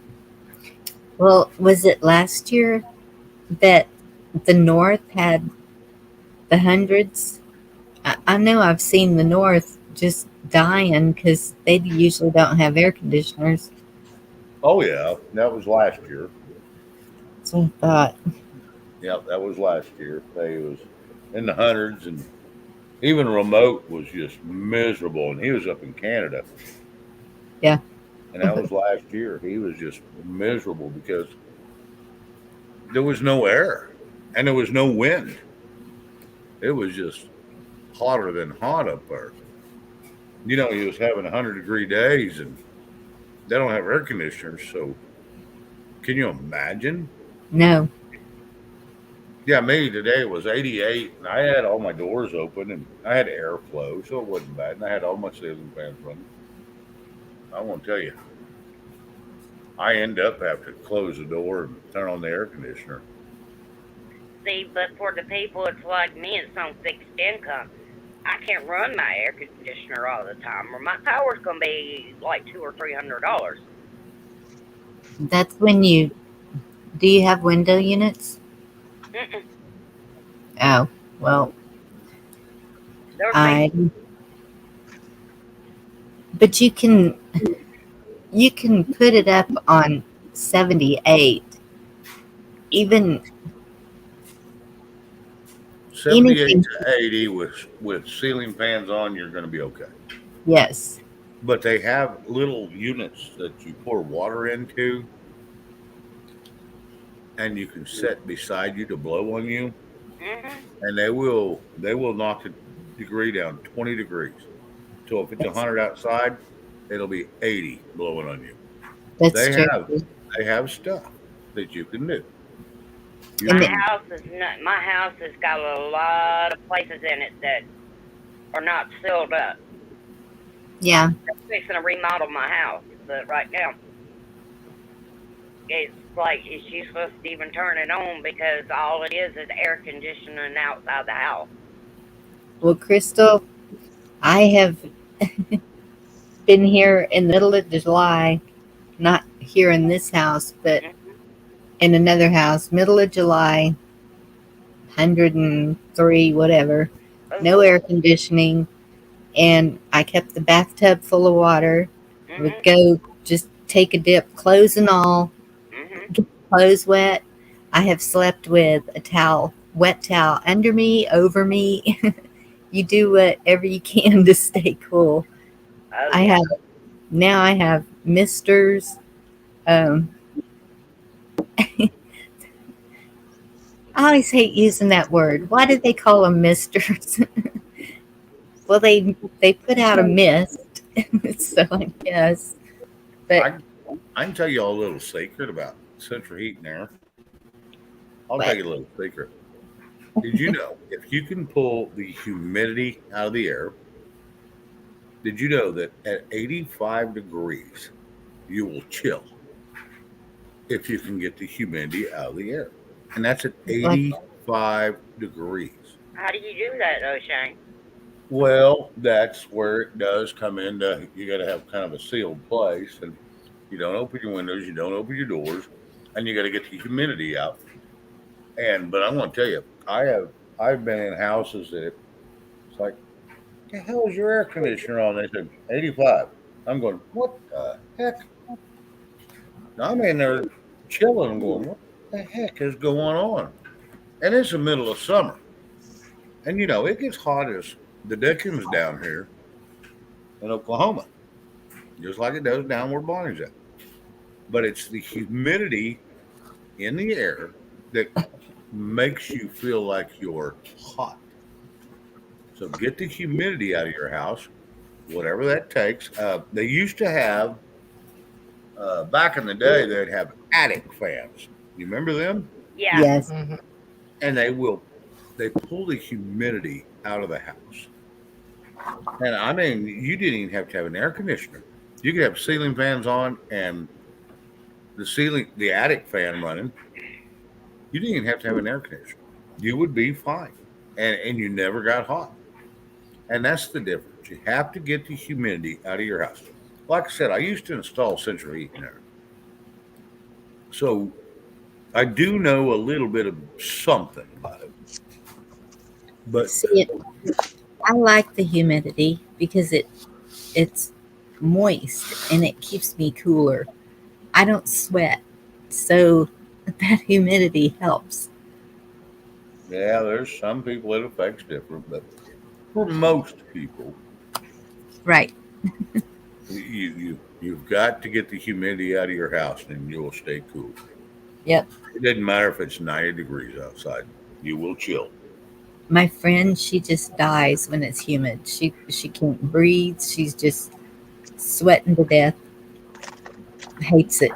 Well, was it last year that the North had the hundreds? I know I've seen the North just dying because they usually don't have air conditioners. Oh yeah, that was last year. So I thought, Yep, that was last year. They was in the hundreds, and even remote was just miserable. And he was up in Canada, yeah, and that was last year. He was just miserable because there was no air and there was no wind. It was just hotter than hot up there. You know, he was having 100-degree days, and they don't have air conditioners. So, can you imagine? no, Yeah, me today was 88, and I had all my doors open, and I had airflow, so it wasn't bad. And I had all my ceiling fans running. I won't tell you, I end up having to close the door and turn on the air conditioner. See, but for the people it's like me, it's on fixed income. I can't run my air conditioner all the time, or my power's gonna be like $200 or $300. that's when you do you have window units? Mm-mm. Oh, well, They're I. fixed. But you can put it up on 78. Even 78 anything, to 80 with ceiling fans on, you're going to be okay. yes, But they have little units that you pour water into, and you can set beside you to blow on you, Mm-hmm. and they will knock the degree down 20 degrees. So if it's that's 100 outside, it'll be 80 blowing on you. that's They true. have they have stuff that you can do. You And My the, can, house is not. My house has got a lot of places in it that are not sealed up. yeah, I'm fixing to remodel my house, but right now it's like it's useless to even turn it on because all it is air conditioning outside the house. well, Crystal, I have been here in the middle of July, not here in this house, but Mm-hmm. in another house, middle of July, 103, whatever, Oh no air Lord. conditioning. And I kept the bathtub full of water, would Mhm. go just take a dip, clothes and all, Mhm. get clothes wet. I have slept with a towel, wet towel under me, over me. You do whatever you can to stay cool. Oh I yeah. have now I have misters. Um, I always hate using that word. Why do they call them misters? Well, they put out a mist, so I guess. But I, I can tell you all a little secret about central heat and air. I'll tell what? you a little secret. Did you know if you can pull the humidity out of the air, did you know that at 85 degrees, you will chill if you can get the humidity out of the air? And that's at Like 85 degrees. How do you do that, though, Shane? Well, that's where it does come into you got to have kind of a sealed place, and you don't open your windows, you don't open your doors, and you got to get the humidity out. And but I'm going to tell you, I've been in houses that it's like, the hell is your air conditioner on? They said 85. I'm going, what the heck? I'm in there chilling. I'm going, what the heck is going on? And it's the middle of summer, and it gets hot as the dickens down here in Oklahoma, just like it does down where Bonnie's at. But it's the humidity in the air that makes you feel like you're hot. So get the humidity out of your house, whatever that takes. They used to have back in the day, they'd have attic fans. You remember them? Yeah. yes, Mhm. And they pull the humidity out of the house. And I mean, you didn't even have to have an air conditioner. You could have ceiling fans on and the attic fan running. You didn't even have to have an air conditioner. You would be fine. And you never got hot. And that's the difference. You have to get the humidity out of your house. Like I said, I used to install central heating there. So I do know a little bit of something about it. But see it. I like the humidity because it's moist and it keeps me cooler. I don't sweat, so that humidity helps. yeah, there's some people it affects different. But for most people, Right. you've got to get the humidity out of your house and you will stay cool. Yep. It doesn't matter if it's 90 degrees outside. You will chill. My friend, she just dies when it's humid. She can't breathe. She's just sweating to death. Hates it.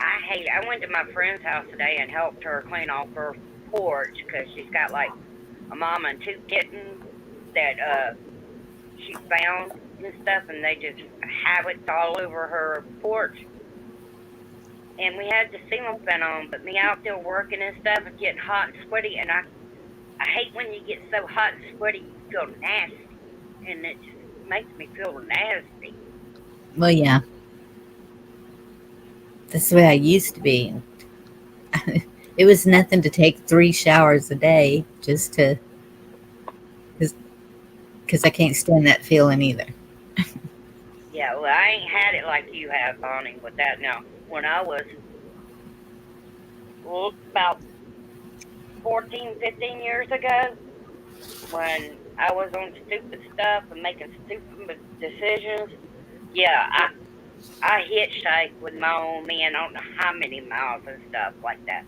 I hate. I went to my friend's house today and helped her clean off her porch because she's got like a mom and two kittens that she found and stuff, and they just habits all over her porch. And we had the ceiling fan on, but me out there working and stuff and getting hot and sweaty, and I hate when you get so hot and sweaty you feel nasty, and it just makes me feel nasty. Well, yeah, that's the way I used to be. It was nothing to take 3 showers a day just to, because I can't stand that feeling either. Yeah, well, I ain't had it like you have, Bonnie, with that. Now, when I was about 14, 15 years ago, when I was on stupid stuff and making stupid decisions, yeah, I hitchhiked with my own man. I don't know how many miles and stuff like that.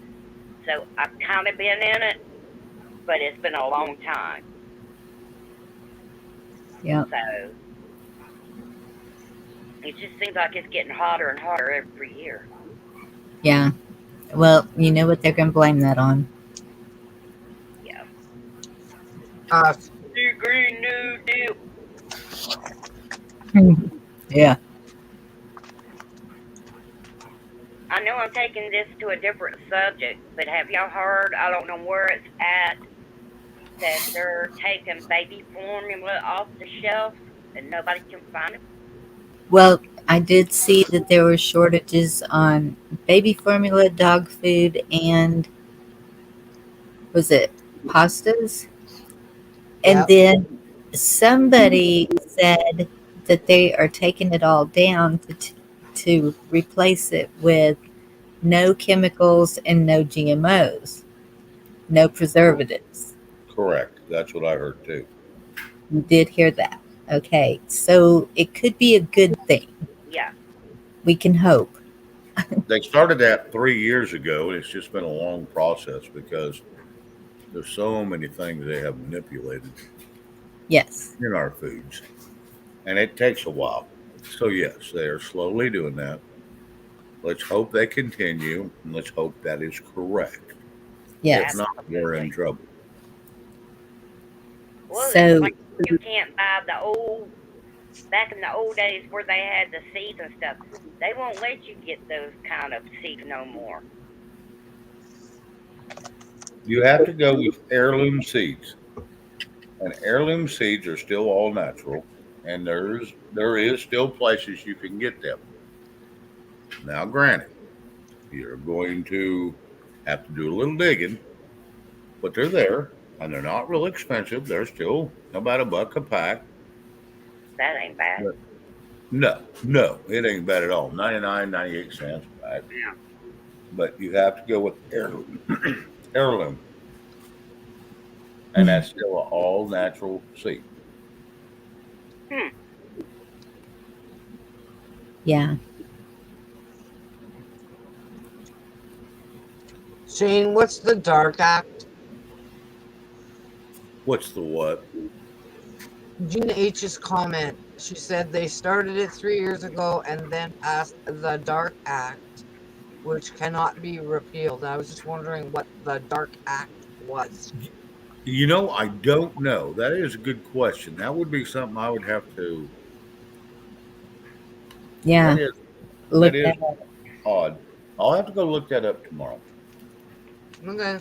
So I've kind of been in it, but it's been a long time. Yeah. So it just seems like it's getting hotter and hotter every year. Yeah. Well, you know what they're going to blame that on? Yeah. Uh, The Green New Deal. Yeah. I know I'm taking this to a different subject, but have y'all heard? I don't know where it's at, that they're taking baby formula off the shelf and nobody can find it. Well, I did see that there were shortages on baby formula, dog food, and was it pastas? And yeah. then somebody said that they are taking it all down to replace it with no chemicals and no GMOs, no preservatives. Correct. That's what I heard too. You did hear that. Okay, so it could be a good thing. Yeah. We can hope. They started that 3 years ago, and it's just been a long process because there's so many things they have manipulated Yes. in our foods, and it takes a while. So yes, they are slowly doing that. Let's hope they continue, and let's hope that is correct. If Yes. not, we're in Absolutely. trouble. Well, it's So like you can't buy the old, back in the old days where they had the seeds and stuff. They won't let you get those kind of seeds no more. You have to go with heirloom seeds, and heirloom seeds are still all natural, and there is still places you can get them. Now, granted, you're going to have to do a little digging, but they're there, and they're not real expensive. They're still about $1 a pack. That ain't bad. But no, it ain't bad at all. 99, 98 cents a pack. Yeah. But you have to go with heirloom, heirloom, and that's still an all natural seed. Hmm. yeah. Shane, what's the Dark Act? What's the what? Gina H's comment. She said they started it 3 years ago and then passed the Dark Act, which cannot be repealed. I was just wondering what the Dark Act was. You know, I don't know. That is a good question. That would be something I would have to. That Yeah. is that Look is that up. odd. I'll have to go look that up tomorrow. Okay.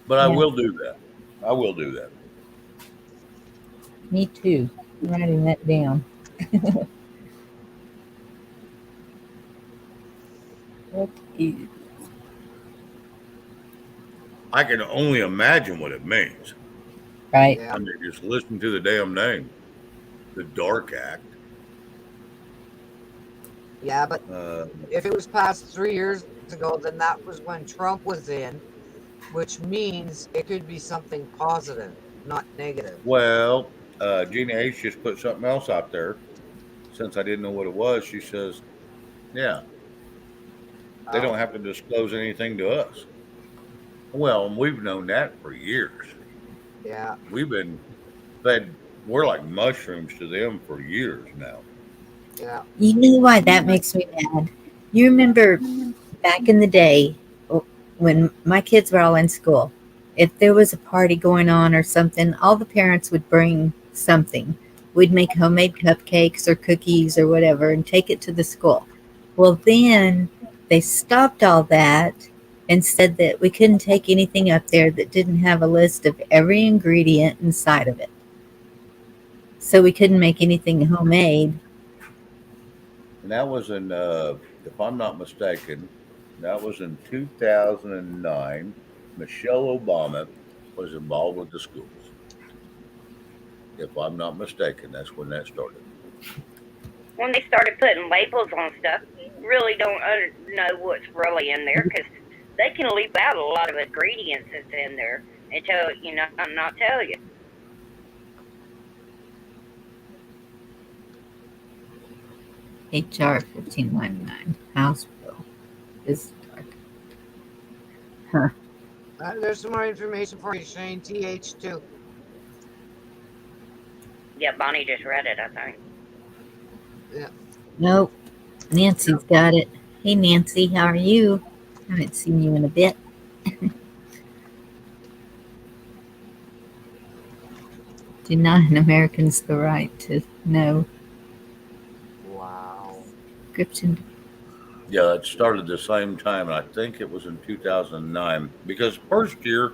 But I Yeah. will do that. I will do that. Me too. I'm writing that down. What is I can only imagine what it means. right? Yeah. I mean, just listen to the damn name, the Dark Act. Yeah, but Uh, if it was passed 3 years ago, then that was when Trump was in, which means it could be something positive, not negative. well, Gina H just put something else out there. Since I didn't know what it was, she says, "Yeah, they Oh, don't have to disclose anything to us." Well, and we've known that for years. yeah. We've been fed. We're like mushrooms to them for years now. Yeah. You know why that makes me mad? You remember back in the day when my kids were all in school, if there was a party going on or something, all the parents would bring something. We'd make homemade cupcakes or cookies or whatever and take it to the school. Well, then they stopped all that and said that we couldn't take anything up there that didn't have a list of every ingredient inside of it. So we couldn't make anything homemade. And that was in, if I'm not mistaken, that was in 2009. Michelle Obama was involved with the schools. If I'm not mistaken, that's when that started. When they started putting labels on stuff, you really don't know what's really in there because they can leave out a lot of ingredients that's in there and tell you not tell you. HR 1599, House Bill. This is dark. Huh. There's some more information for you, Shane. TH2. Yeah, Bonnie just read it, I think. Yeah. Nope. Nancy's got it. Hey, Nancy, how are you? I haven't seen you in a bit. Denying Americans the right to know Wow. description. Yeah, it started the same time. I think it was in 2009 because first year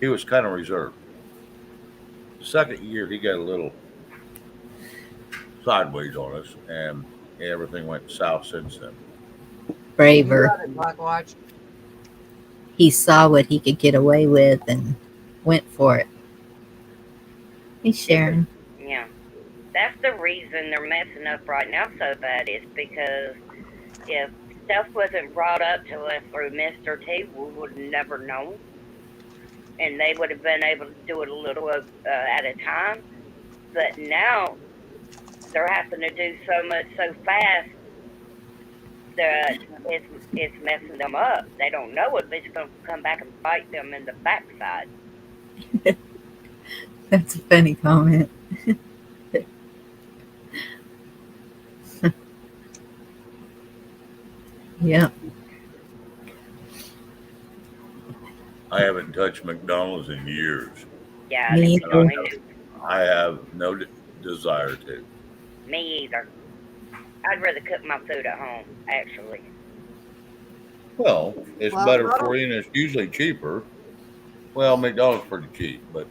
he was kind of reserved. The second year he got a little sideways on us, and everything went south since then. You Braver. got it, Black Watch. He saw what he could get away with and went for it. Hey, Sharon. Yeah. That's the reason they're messing up right now so bad is because if stuff wasn't brought up to us through Mr. T, we would have never known. And they would have been able to do it a little at a time. But now they're having to do so much so fast that it's messing them up. They don't know if it's going to come back and bite them in the backside. That's a funny comment. Yeah. I haven't touched McDonald's in years. Yeah, Me they either. I have no desire to. Me either. I'd rather cook my food at home, actually. Well, it's Well, better no. for you, and it's usually cheaper. Well, McDonald's is pretty cheap, but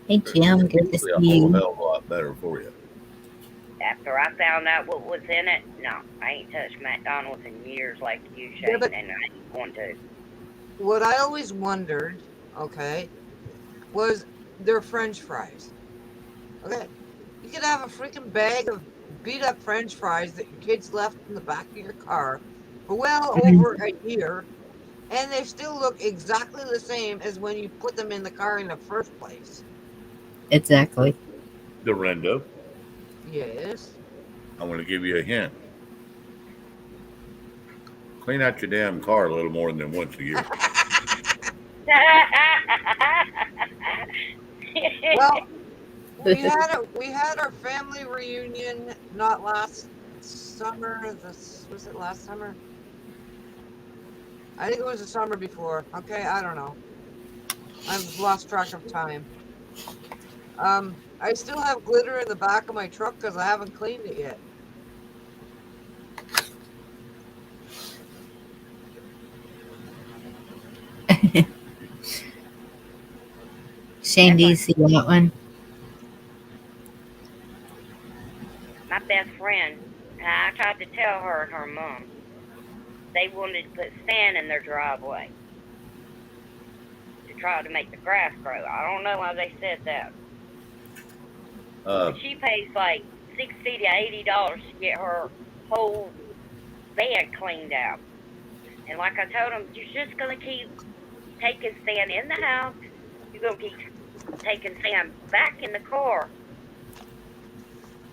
Hey, Jim, it's good to usually a see whole you. hell of a lot better for you. After I found out what was in it, no, I ain't touched McDonald's in years like you, Shane, Yeah, but and I ain't going to. what I always wondered, okay, was their French fries. Okay, you could have a freaking bag of beat up French fries that your kids left in the back of your car for well over a year, and they still look exactly the same as when you put them in the car in the first place. Exactly. Dorendo, Yes. I'm going to give you a hint. Clean out your damn car a little more than once a year. Well, we had our family reunion not last summer. Was it last summer? I think it was the summer before. Okay, I don't know. I've lost track of time. I still have glitter in the back of my truck because I haven't cleaned it yet. Shane, That's do you like see that one? my best friend. I tried to tell her and her mom. They wanted to put sand in their driveway to try to make the grass grow. I don't know why they said that. Uh, But she pays like $60 to $80 to get her whole bed cleaned out. And like I told them, you're just gonna keep taking sand in the house. You're gonna keep taking sand back in the car.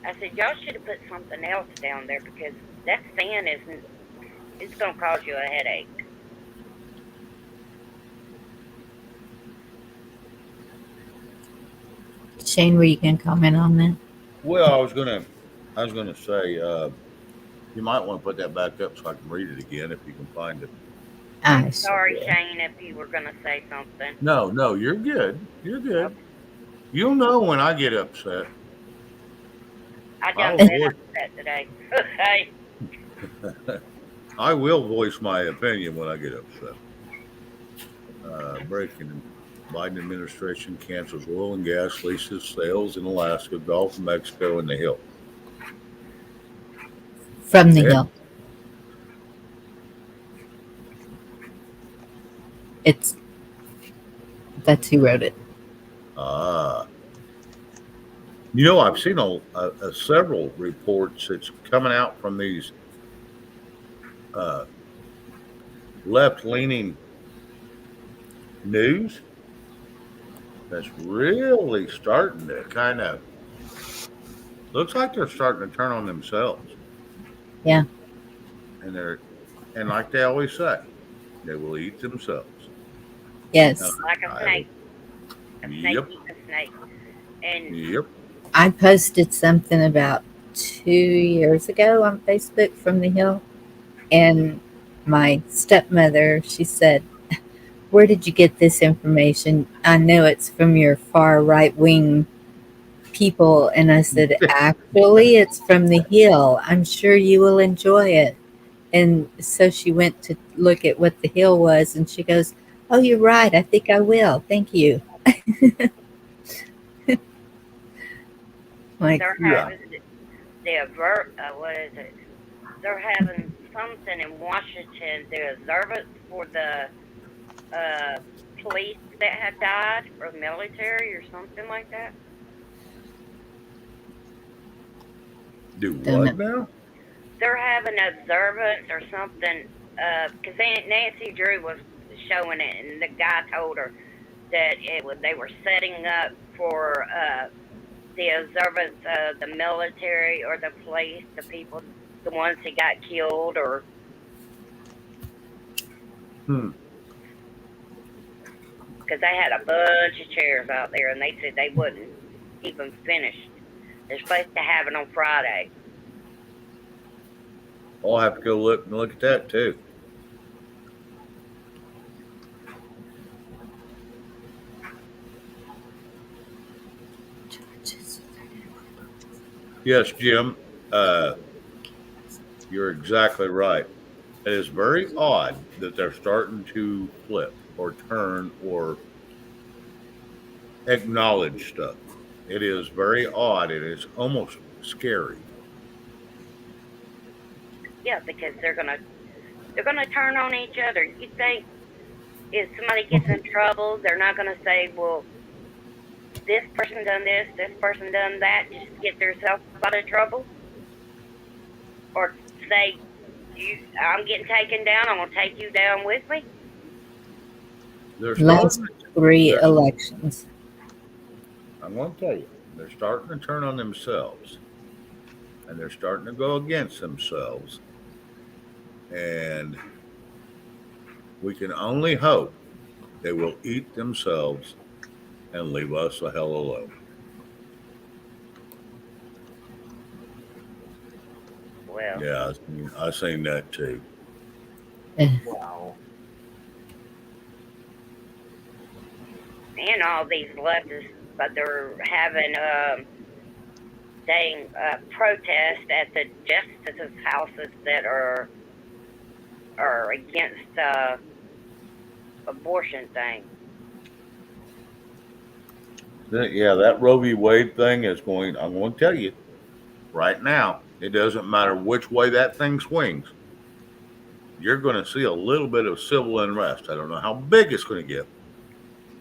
I said, y'all should have put something else down there because that sand isn't. It's gonna cause you a headache. Shane, were you going to comment on that? well, I was gonna say, you might want to put that back up so I can read it again if you can find it. I Sorry, sure. Shane, if you were gonna say something. No, you're good. You're good. Okay. You'll know when I get upset. I I'll done been voice, upset today. Okay. I will voice my opinion when I get upset. Breaking Biden administration cancels oil and gas leases sales in Alaska, Gulf of Mexico, and the Hill. From the Yeah. hill. That's who wrote it. Ah, I've seen several reports that's coming out from these uh, left-leaning news that's really starting to kind of looks like they're starting to turn on themselves. Yeah. And like they always say, they will eat themselves. Yes. Like a I snake. A snake Yep. eats a snake. And Yep. I posted something about 2 years ago on Facebook from the hill. And my stepmother, she said, "Where did you get this information? I know it's from your far right wing people." And I said, "Actually, it's from the Hill. I'm sure you will enjoy it." And so she went to look at what the Hill was, and she goes, "Oh, you're right. I think I will. Thank you." Like, They're Yeah. having what is it? They're having something in Washington, the observance for the uh, police that had died, or the military, or something like that. Do don't know. what now? They're having observance or something. Because Aunt Nancy Drew was showing it, and the guy told her that they were setting up for the observance of the military or the police, the people, the ones that got killed, or Hmm. because they had a bunch of chairs out there, and they said they wouldn't even finish. They're supposed to have it on Friday. I'll have to go look at that too. Yes, Jim. Uh, you're exactly right. It is very odd that they're starting to flip or turn or acknowledge stuff. It is very odd. It is almost scary. Yeah, because they're gonna turn on each other. You think if somebody gets in trouble, they're not gonna say, "Well, this person done this person done that," just to get themselves out of trouble, or say, I'm getting taken down. I'm gonna take you down with me." They're Last starting. 3 They're, elections. I'm going to tell you, they're starting to turn on themselves, and they're starting to go against themselves. And we can only hope they will eat themselves and leave us the hell alone. Well, Yeah, I seen that too. Wow. and all these leftists, but they're having dang protest at the justices' houses that are against abortion thing. Yeah, that Roe v. Wade thing is going. I'm going to tell you right now. It doesn't matter which way that thing swings. You're going to see a little bit of civil unrest. I don't know how big it's going to get,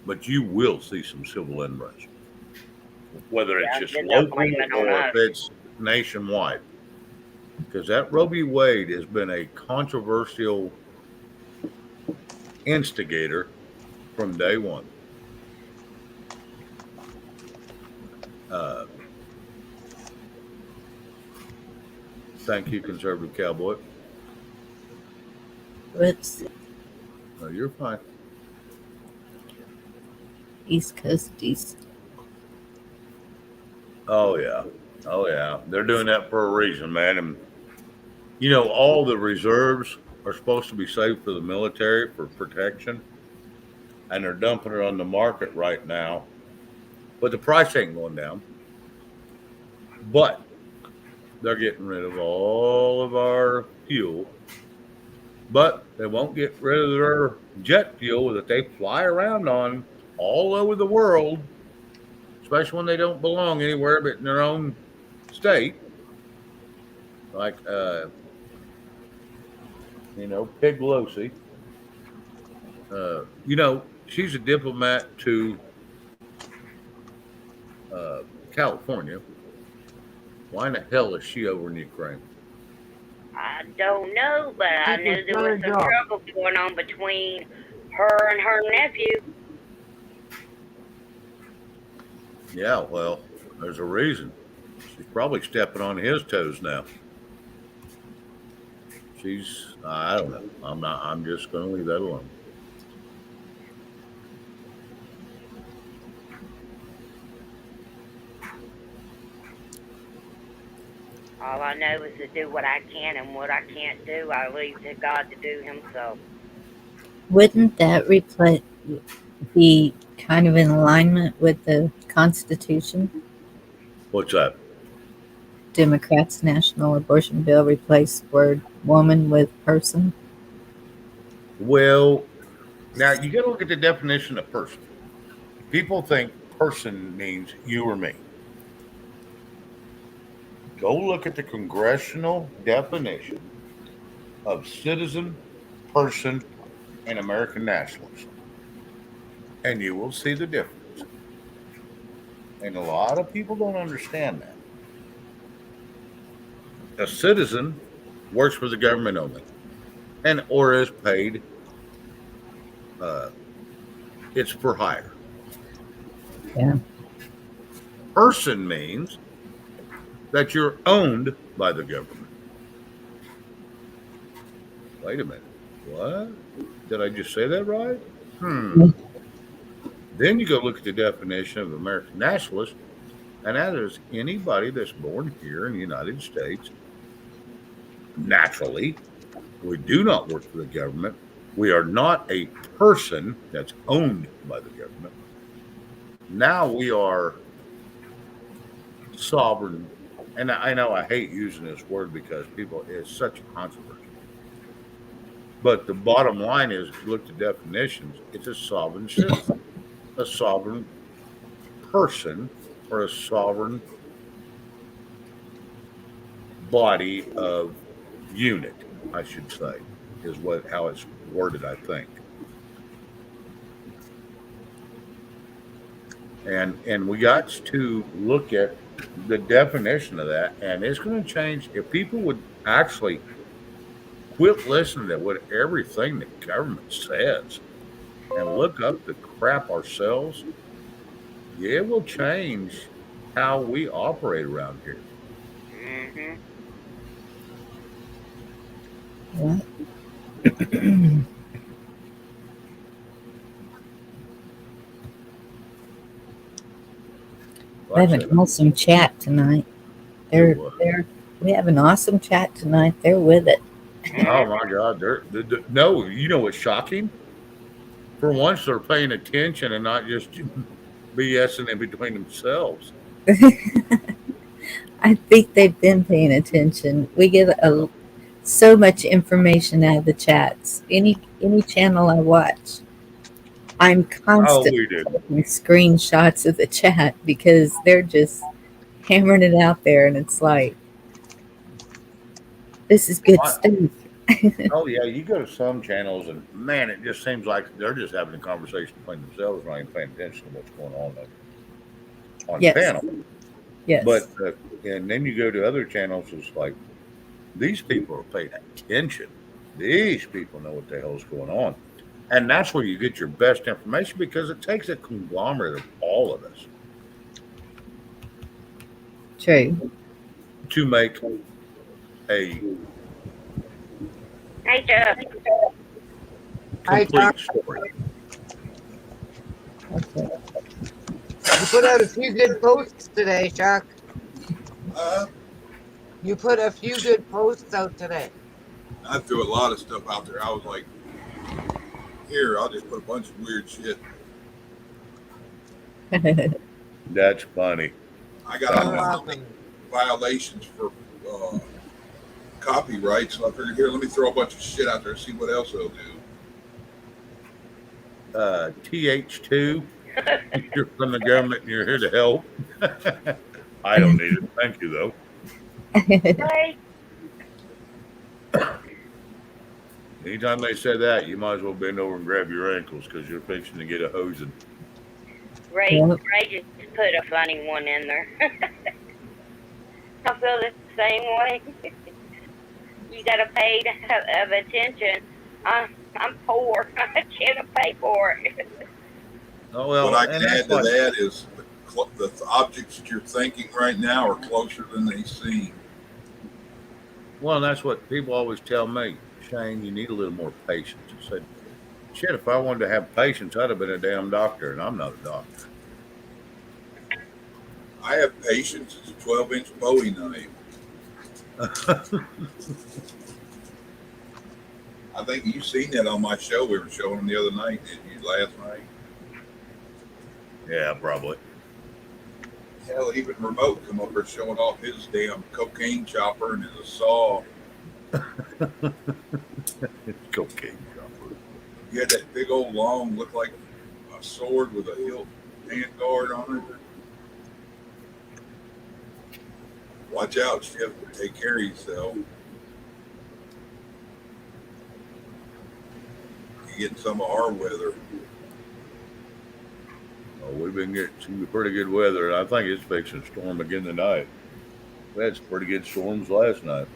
but you will see some civil unrest, whether it's Yeah, just then they'll blame local it on or if us. it's nationwide. Because that Roe v. Wade has been a controversial instigator from day one. Uh, thank you, conservative cowboy. Whoops. No, you're fine. East Coast East. Oh yeah, oh yeah. They're doing that for a reason, man. And all the reserves are supposed to be saved for the military for protection, and they're dumping it on the market right now. But the price ain't going down. But they're getting rid of all of our fuel, but they won't get rid of their jet fuel that they fly around on all over the world, especially when they don't belong anywhere but in their own state. Like, Pig Pelosi. She's a diplomat to California. Why in the hell is she over in Ukraine? I don't know, but I It was knew there was her some job. trouble going on between her and her nephew. Yeah, well, there's a reason. She's probably stepping on his toes now. I don't know. I'm just going to leave that alone. All I know is to do what I can, and what I can't do, I leave to God to do Himself. Wouldn't that be kind of in alignment with the Constitution? What's that? Democrats' national abortion bill replaced word woman with person. Well, now you got to look at the definition of person. People think person means you or me. Go look at the congressional definition of citizen, person, and American nationalist, and you will see the difference. And a lot of people don't understand that. A citizen works for the government only, and or is paid. Uh, it's for hire. Yeah. Person means that you're owned by the government. Wait a minute. What? Did I just say that right? Then you go look at the definition of American nationalist, and that is anybody that's born here in the United States naturally. We do not work for the government. We are not a person that's owned by the government. Now we are sovereign. And I know I hate using this word because it's such a controversy. But the bottom line is, if you look at definitions, it's a sovereign citizen, a sovereign person, or a sovereign body of unit, I should say, is how it's worded, I think. And we got to look at the definition of that, and it's going to change. If people would actually quit listening to what everything the government says and look up the crap ourselves, it will change how we operate around here. Mm-hmm. Yeah. We have an awesome chat tonight. We have an awesome chat tonight. They're with it. Oh my God! No, you know what's shocking? For once, they're paying attention and not just BSing in between themselves. I think they've been paying attention. We get so much information out of the chats. Any channel I watch, I'm constantly taking screenshots of the chat because they're just hammering it out there, and it's like, this is good stuff. Oh yeah, you go to some channels and man, it just seems like they're just having a conversation between themselves, not even paying attention to what's going on the panel. Yes. But and then you go to other channels, it's like these people are paying attention. These people know what the hell's going on, and that's where you get your best information because it takes a conglomerate of all of us. True. To make a complete story. Okay. You put out a few good posts today, Chuck. You put a few good posts out today. I threw a lot of stuff out there. I was like, here, I'll just put a bunch of weird shit. That's funny. I got violations for copyright, so I figured, here, let me throw a bunch of shit out there and see what else they'll do. TH2, you're from the government and you're here to help. I don't need it. Thank you, though. Anytime they say that, you might as well bend over and grab your ankles because you're fixing to get a hosing. Ray just put a funny one in there. I feel the same way. You got to pay to have attention. I'm poor. I can't pay for it. Oh, well, what I can add to that is the objects that you're thinking right now are closer than they seem. Well, that's what people always tell me. Shane, you need a little more patience. I said, shit, if I wanted to have patience, I'd have been a damn doctor, and I'm not a doctor. I have patience. It's a 12-inch Bowie knife. I think you seen that on my show. We were showing the other night, didn't you? Last night. Yeah, probably. Hell, even remote come up there showing off his damn cocaine chopper and his saw. Cocaine chopper. He had that big old long, looked like a sword with a hilt hand guard on it. Watch out, Chef. Take care of yourself. You getting some of our weather. Oh, we've been getting some pretty good weather, and I think it's fixing to storm again tonight. We had some pretty good storms last night.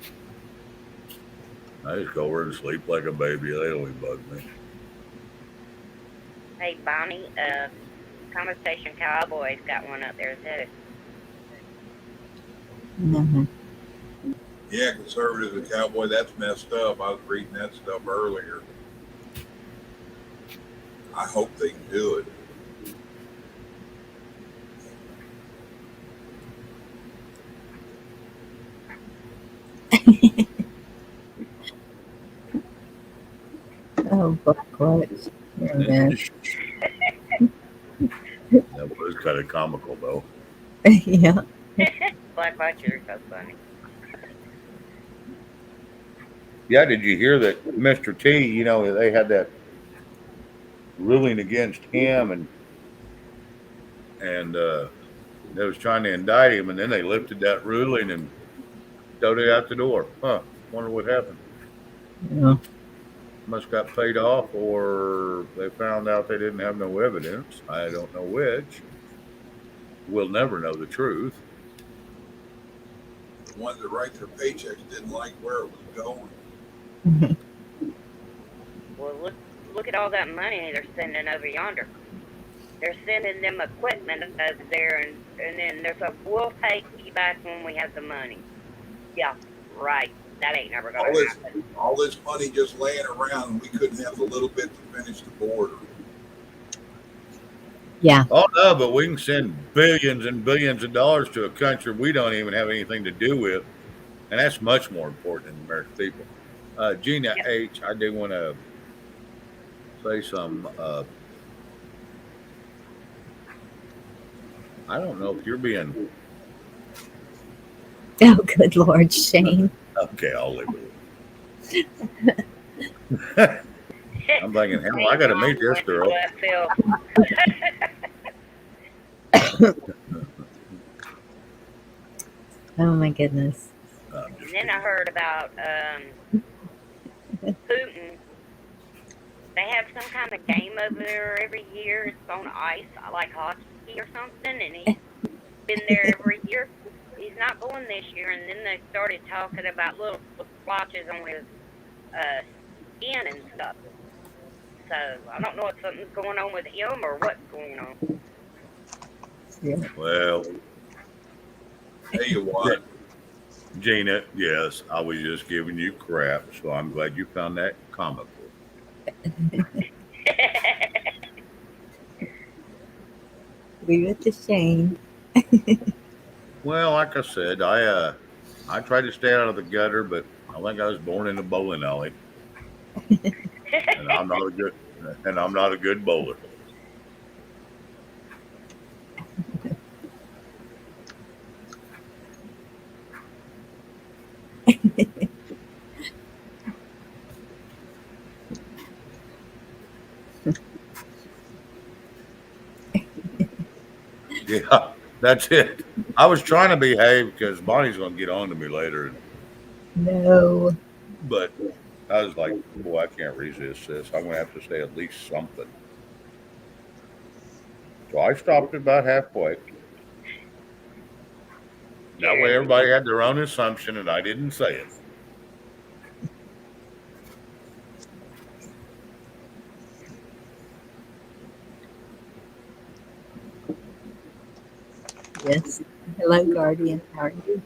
I just go over and sleep like a baby. They don't even bug me. Hey, Bonnie, Conversation Cowboy's got one up there too. Mm-hmm. Yeah, conservative and cowboy, that's messed up. I was reading that stuff earlier. I hope they can do it. Oh, Black Watch. Yeah. That was kind of comical, though. Yeah. Black Watcher, so funny. Yeah, did you hear that Mr. T, you know, they had that ruling against him and they was trying to indict him, and then they lifted that ruling and towed it out the door. Huh. Wonder what happened. Yeah. Must got paid off, or they found out they didn't have no evidence. I don't know which. We'll never know the truth. The ones that write their paychecks didn't like where it was going. Well, look at all that money they're sending over yonder. They're sending them equipment over there, and then there's a we'll pay you back when we have the money. Yeah, right. That ain't never gonna happen. All this money just laying around, and we couldn't have the little bit to finish the border. Yeah. Oh no, but we can send billions and billions of dollars to a country we don't even have anything to do with, and that's much more important than the American people. Gina H, I do want to say some. I don't know if you're being Oh, good Lord, Shane. okay. I'll leave it. I'm thinking, hell, I got to meet this girl. Oh my goodness. And then I heard about Putin. They have some kind of game over there every year. It's on ice, like hockey or something, and he's been there every year. He's not going this year, and then they started talking about little splotches on his skin and stuff. So I don't know if something's going on with him or what's going on. Yeah. Well, Tell you what, Gina, yes, I was just giving you crap, so I'm glad you found that comical. Leave it to Shane. Well, like I said, I tried to stay out of the gutter, but I think I was born in a bowling alley, and I'm not a good bowler. Yeah, that's it. I was trying to behave because Bonnie's going to get on to me later, No. but I was like, boy, I can't resist this. I'm going to have to say at least something. So I stopped about halfway. That way everybody had their own assumption and I didn't say it. Yes. Hello, Guardian. How are you?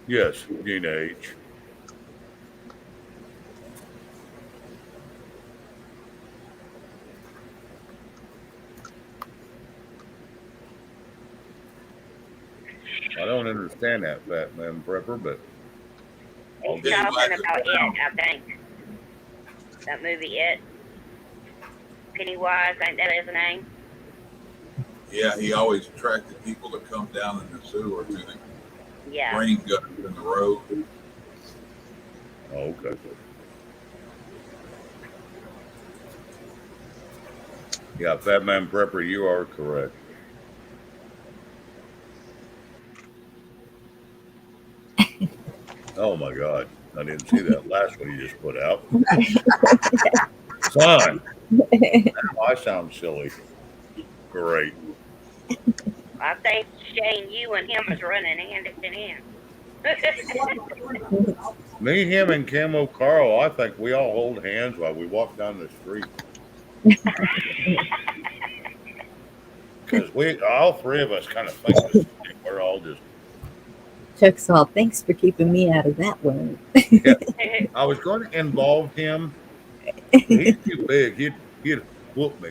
Yes, Gina H. don't understand that, Fat Man Prepper, but I'll He's do Dave it. talking like about it. it, I think. That movie, It. Pennywise, ain't that his name? Yeah, he always attracted people to come down in the sewer to the Yeah. rain gutters in the road. Oh, okay. Yeah, Fat Man Prepper, you are correct. Oh my God, I didn't see that last one you just put out. Son, now I sound silly. Great. I think Shane, you and him is running hand in hand. Me, him, and Camo Carl, I think we all hold hands while we walk down the street. Because all three of us kind of think the same. We're all just, Chuck's all, thanks for keeping me out of that one. yeah. I was going to involve him, but he's too big. He'd whoop me.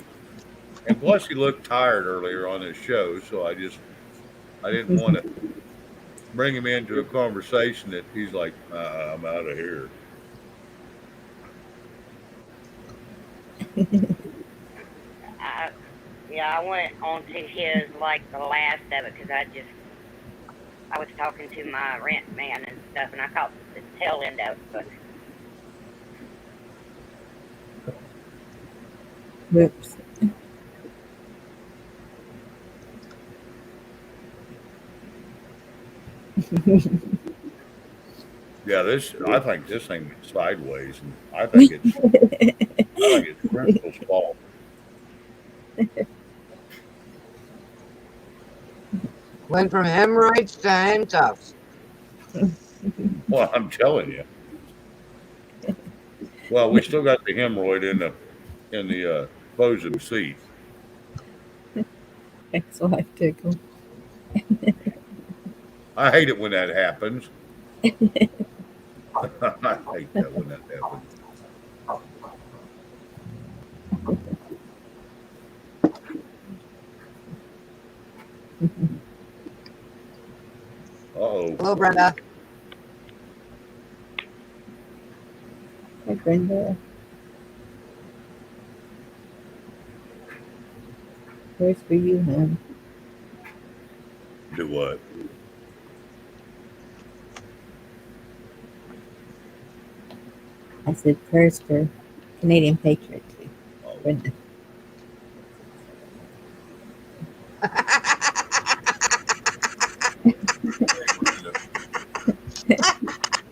And plus, he looked tired earlier on his show, so I didn't want to bring him into a conversation that he's like, I'm out of here. I, yeah, I went on to his like the last of it because I was talking to my rent man and stuff, and I caught the tail end of it. But Whoops. Yeah, I think this thing is sideways, and I think it's Crystal's fault. Went from hemorrhoids to handcuffs. Well, I'm telling you. Well, we still got the hemorrhoid in the opposing seat. Ex-wife tickle. I hate it when that happens. I hate that when that happens. Uh-oh. Hello, Brenda. Hi, Brenda. Where's for you, hon? Do what? I said prayers for Canadian Patriot too. Oh, Brenda.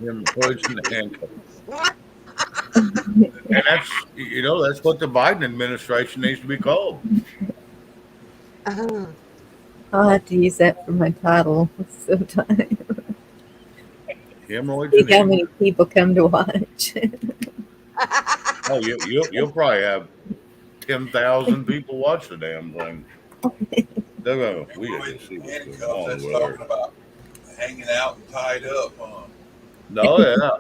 him pushing the handcuff. And that's what the Biden administration needs to be called. I'll have to use that for my title sometime. Hemorrhoids See and how many handcuffs. people come to watch. Oh, you'll probably have 10,000 people watch the damn thing. They're going, we got to see what's going Handcuffs, on that's with talking her. about hanging out and tied up, huh? No, yeah.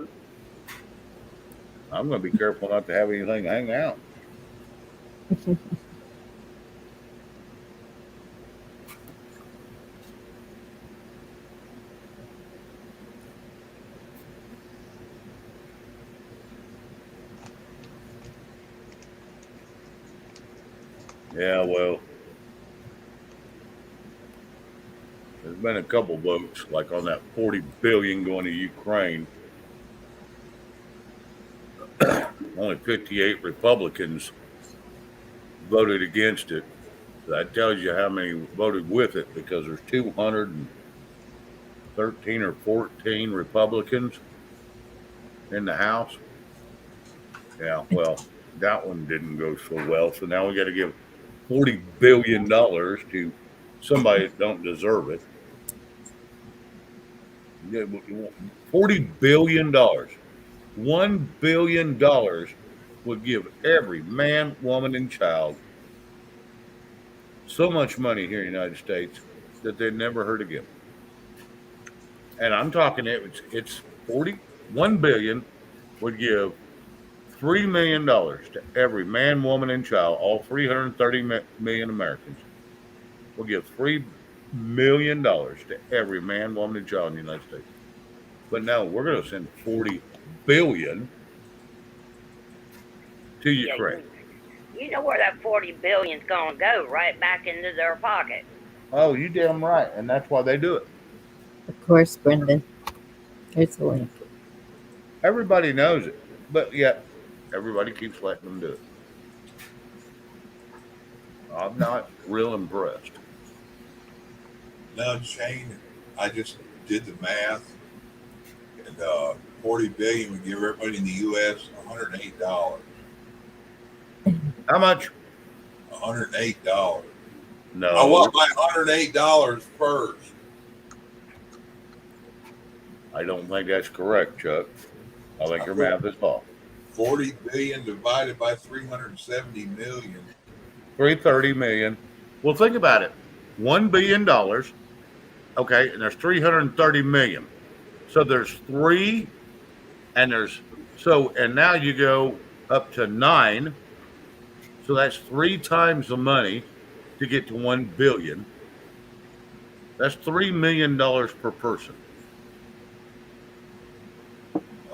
I'm going to be careful not to have anything hang out. Yeah, well, there's been a couple votes, like on that 40 billion going to Ukraine. Only 58 Republicans voted against it. That tells you how many voted with it, because there's 213 or 14 Republicans in the House. Yeah, well, that one didn't go so well. So now we got to give $40 billion to somebody that don't deserve it. $40 billion. $1 billion would give every man, woman, and child so much money here in the United States that they'd never heard again. And I'm talking it's 41 billion would give $3 million to every man, woman, and child. All 330 million Americans will give $3 million to every man, woman, and child in the United States. But no, we're going to send 40 billion to Yeah, Ukraine. you know where that 40 billion's gonna go, right back into their pocket. Oh, you damn right, and that's why they do it. Of course, Brendan. There's a link. Everybody knows it, but yet everybody keeps letting them do it. I'm not real impressed. No, Shane, I just did the math, and 40 billion would give everybody in the U.S. $108. How much? $108. No. I want my $108 first. I don't think that's correct, Chuck. I think your math is off. 40 billion divided by 370 million. 330 million. Well, think about it. $1 billion. Okay, and there's 330 million. So there's three, and now you go up to 9. So that's 3 times the money to get to 1 billion. That's $3 million per person.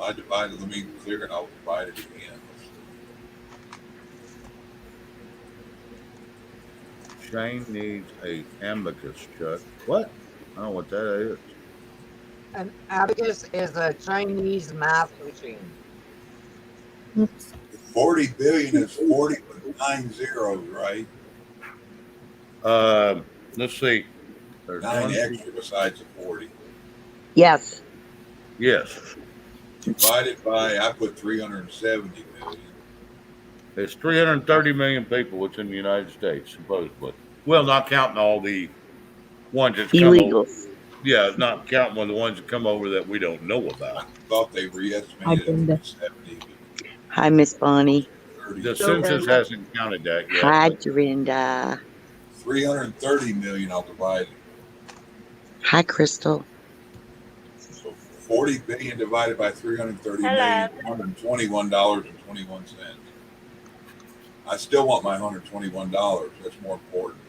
I divided, let me clear it, I'll divide it again. Shane needs a abacus, Chuck. What? I don't know what that is. An abacus is a Chinese math machine. Oops. 40 billion is 40 with 9 zeros, right? Let's see. There's 9 extra besides the 40. Yes. Yes. Divided by, I put 370 million. There's 330 million people within the United States, supposedly. Well, not counting all the ones that come over. Illegals. Yeah, not counting the ones that come over that we don't know I about. thought they re-estimated at 370. Hi, Miss Bonnie. The census hasn't counted that yet. Hi, but Dorinda. 330 million, I'll divide it. Hi, Crystal. So 40 billion divided by 330 Hello. million, $121.21. I still want my $121. That's more important.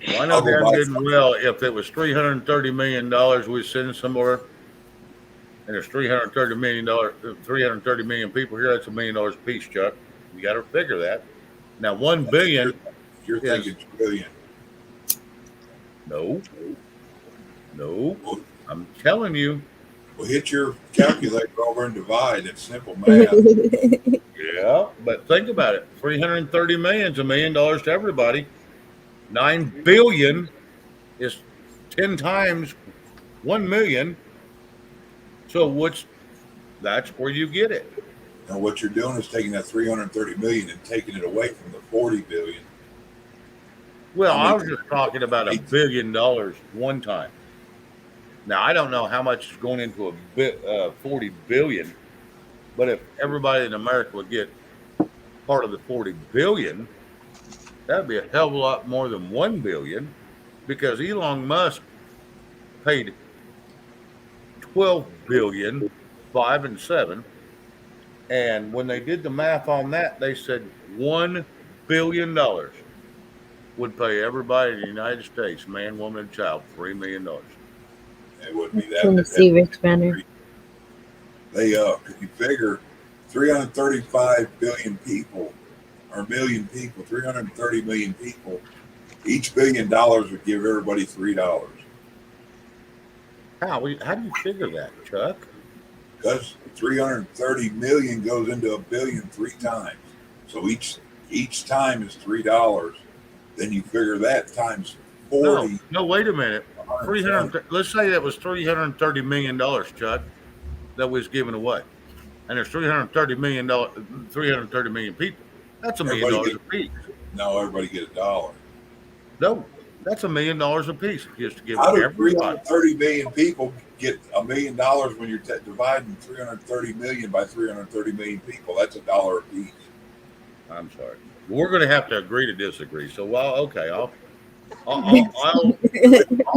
Well, I know I'll go damn buy good and something. well, if it was $330 million we send somewhere, and there's $330 million people here, that's $1 million a piece, Chuck. You got to figure that. Now, 1 billion. You're thinking trillion. No. I'm telling you. Well, hit your calculator over and divide. It's simple math. Yeah, but think about it. 330 million is $1 million to everybody. 9 billion is 10 times 1 million. So that's where you get it. Now, what you're doing is taking that 330 million and taking it away from the 40 billion. Well, I I mean, was just talking about $1 billion one time. Now, I don't know how much is going into 40 billion, but if everybody in America would get part of the 40 billion, that'd be a hell of a lot more than 1 billion, because Elon Musk paid 12 billion, 5 and 7. And when they did the math on that, they said $1 billion would pay everybody in the United States, man, woman, and child, $3 million. It wouldn't be that. Can you see Rich Banner? They if you figure 335 billion people or million people, 330 million people, each $1 billion would give everybody $3. How do you figure that, Chuck? Because 330 million goes into $1 billion 3 times. So each time is $3. Then you figure that times 40. No, wait a minute. 300. Let's say that was $330 million, Chuck, that was given away, and there's 330 million people. That's $1 million a piece. No, everybody get $1. No, that's $1 million a piece just to give How do everybody. 330 million people get $1 million when you're dividing 330 million by 330 million people? That's $1 a piece. I'm sorry. We're going to have to agree to disagree. So, well, okay, I'll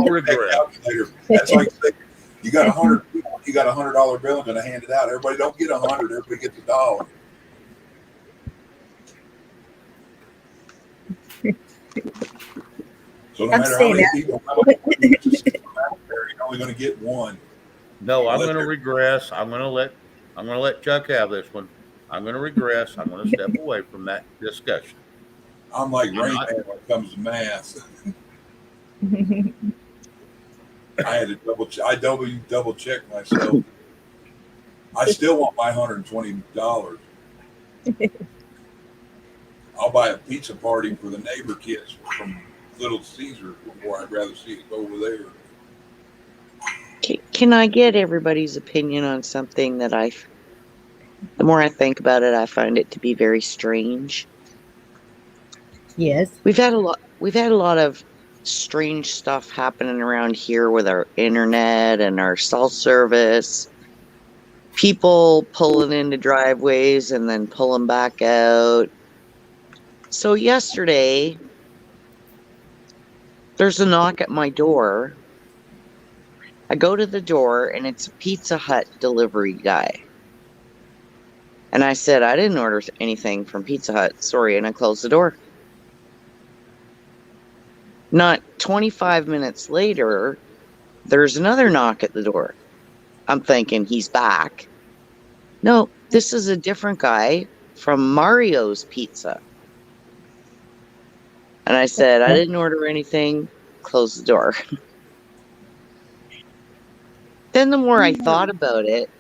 regret. Calculator. That's like saying you got $100 bill. I'm going to hand it out. Everybody don't get 100. Everybody gets $1. So no I'm matter how staying many out. people, how many people you send them out there, you're only going to get one. No, I'm Unless going to they're- regress. I'm going to let Chuck have this one. I'm going to regress. I'm going to step away from that discussion. I'm like I'm Rain not. Man when it comes to math. I had to double check myself. I still want my $120. I'll buy a pizza party for the neighbor kids from Little Caesar before I'd rather see it go over there. Can I get everybody's opinion on something that the more I think about it, I find it to be very strange. Yes. We've had a lot of strange stuff happening around here with our internet and our cell service. People pulling into driveways and then pulling back out. So yesterday, there's a knock at my door. I go to the door and it's a Pizza Hut delivery guy. And I said, I didn't order anything from Pizza Hut. Sorry. And I closed the door. Not 25 minutes later, there's another knock at the door. I'm thinking he's back. No, this is a different guy from Mario's Pizza. And I said, I didn't order anything. Close the door. Then the more I thought about it,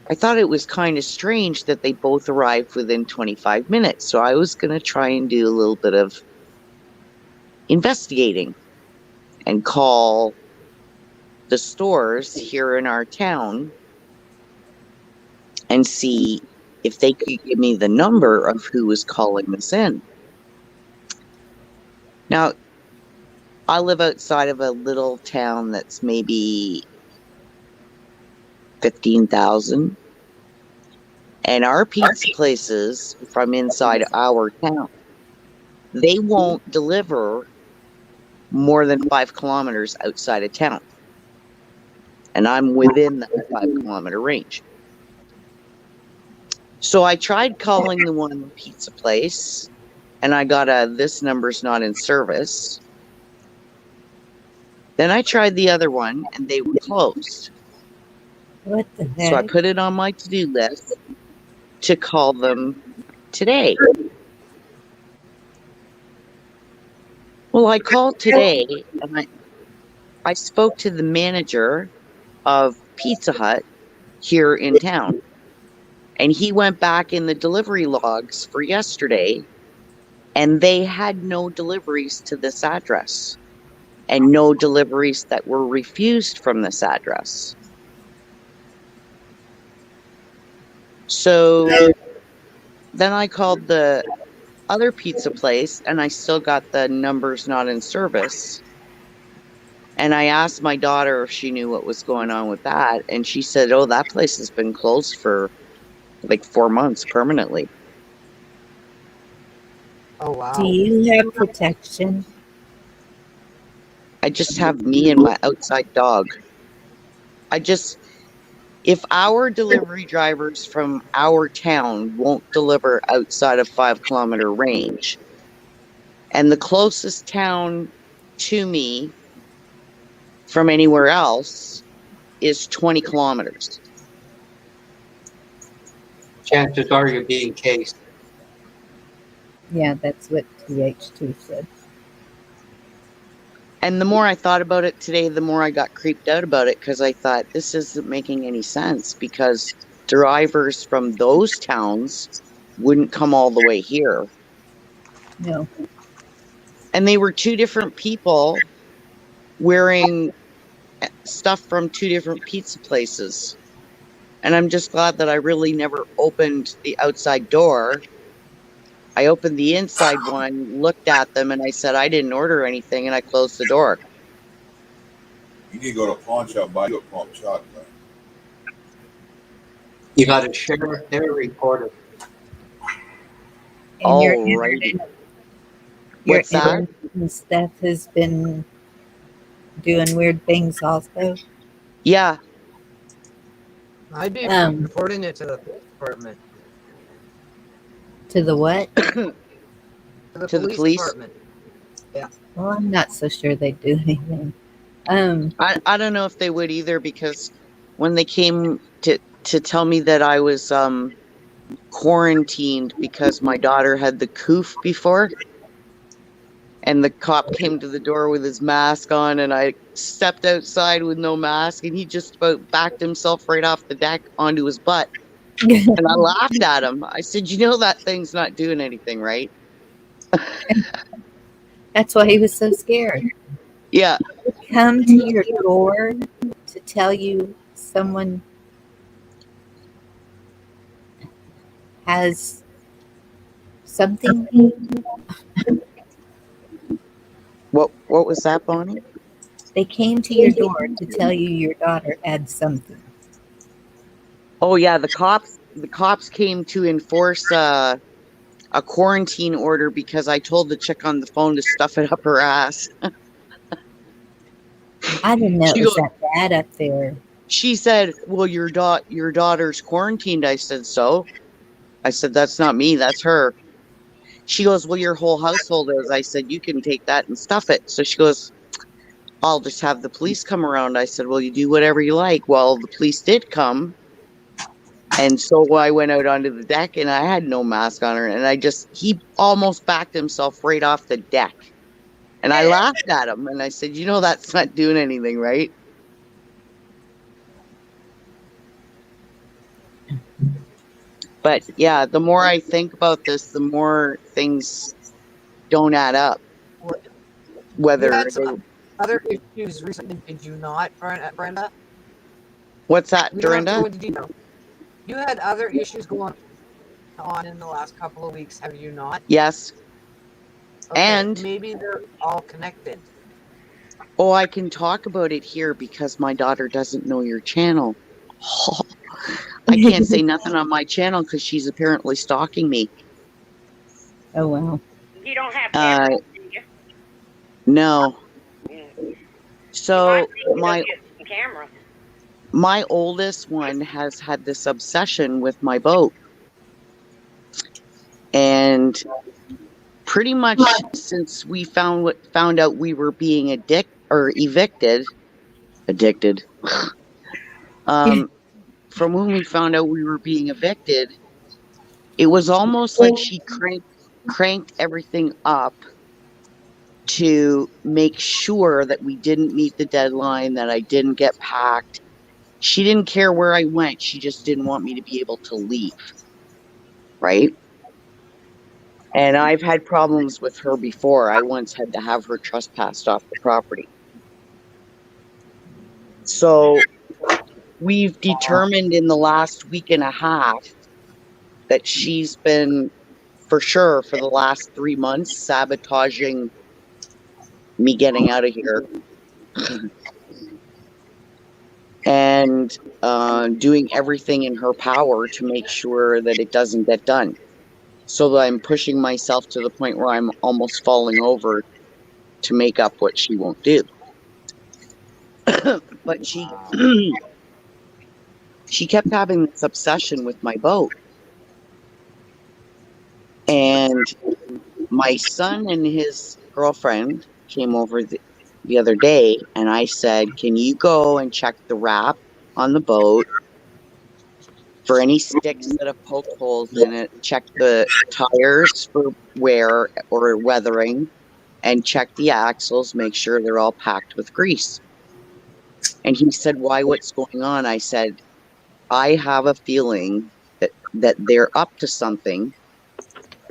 I thought it was kind of strange that they both arrived within 25 minutes. So I was going to try and do a little bit of investigating and call the stores here in our town and see if they could give me the number of who was calling this in. Now, I live outside of a little town that's maybe 15,000. And our pizza places from inside our town, they won't deliver more than 5 kilometers outside of town. And I'm within that 5-kilometer range. So I tried calling the one pizza place, and I got this number's not in service. Then I tried the other one, and they were closed. What the heck? So I put it on my to-do list to call them today. Well, I called today, and I spoke to the manager of Pizza Hut here in town. And he went back in the delivery logs for yesterday, and they had no deliveries to this address and no deliveries that were refused from this address. So then I called the other pizza place, and I still got the numbers not in service. And I asked my daughter if she knew what was going on with that, and she said, oh, that place has been closed for like 4 months permanently. Oh, wow. Do you have protection? I just have me and my outside dog. If our delivery drivers from our town won't deliver outside of 5-kilometer range, and the closest town to me from anywhere else is 20 kilometers. Chances are you're being cased. Yeah, that's what TH2 said. And the more I thought about it today, the more I got creeped out about it, because I thought this isn't making any sense, because drivers from those towns wouldn't come all the way here. No. And they were 2 different people wearing stuff from 2 different pizza places. And I'm just glad that I really never opened the outside door. I opened the inside one, looked at them, and I said, I didn't order anything, and I closed the door. You need to go to a pawn shop and buy you a pump shotgun. You got to share their recorder. And your Alrighty. internet, your What's that? internet and stuff has been doing weird things also. Yeah. I'd be Um, reporting it to the police department. To the what? To the To the police police? department. Well, I'm not so sure they'd do anything. I don't know if they would either, because when they came to tell me that I was quarantined because my daughter had the coof before, and the cop came to the door with his mask on, and I stepped outside with no mask, and he just about backed himself right off the deck onto his butt. And I laughed at him. I said, you know, that thing's not doing anything, right? That's why he was so scared. Yeah. Come to your door to tell you someone has something. What was that, Bonnie? They came to your door to tell you your daughter had something. Oh yeah, the cops came to enforce a quarantine order because I told the chick on the phone to stuff it up her ass. I didn't know it She was go- that bad up there. She said, "Well, your daughter's quarantined." I said, "So?" I said, "That's not me, that's her." She goes, "Well, your whole household is." I said, "You can take that and stuff it." So she goes, "I'll just have the police come around." I said, "Well, you do whatever you like." Well, the police did come. And so I went out onto the deck and I had no mask on her. And he almost backed himself right off the deck. And I laughed at him and I said, you know, that's not doing anything, right? But yeah, the more I think about this, the more things don't add up. You Whether had some other issues recently, did you not, Brenda? what's that, We don't have to Dorinda? go into detail. You had other issues going on in the last couple of weeks, have you not? Yes. Okay, And maybe they're all connected. oh, I can talk about it here because my daughter doesn't know your channel. I can't say nothing on my channel because she's apparently stalking me. Oh, wow. You don't have cameras, do you? No. You So might need to go get some cameras. my oldest one has had this obsession with my boat. And pretty much since we found out we were being addicted, from when we found out we were being evicted, it was almost like she cranked everything up to make sure that we didn't meet the deadline, that I didn't get packed. She didn't care where I went. She just didn't want me to be able to leave. Right? And I've had problems with her before. I once had to have her trespassed off the property. So we've determined in the last week and a half that she's been, for sure, for the last 3 months, sabotaging me getting out of here. And doing everything in her power to make sure that it doesn't get done. So that I'm pushing myself to the point where I'm almost falling over to make up what she won't do. But she kept having this obsession with my boat. And my son and his girlfriend came over the other day, and I said, can you go and check the wrap on the boat for any sticks that have poked holes in it, check the tires for wear or weathering, and check the axles, make sure they're all packed with grease. And he said, why, what's going on? I said, I have a feeling that they're up to something,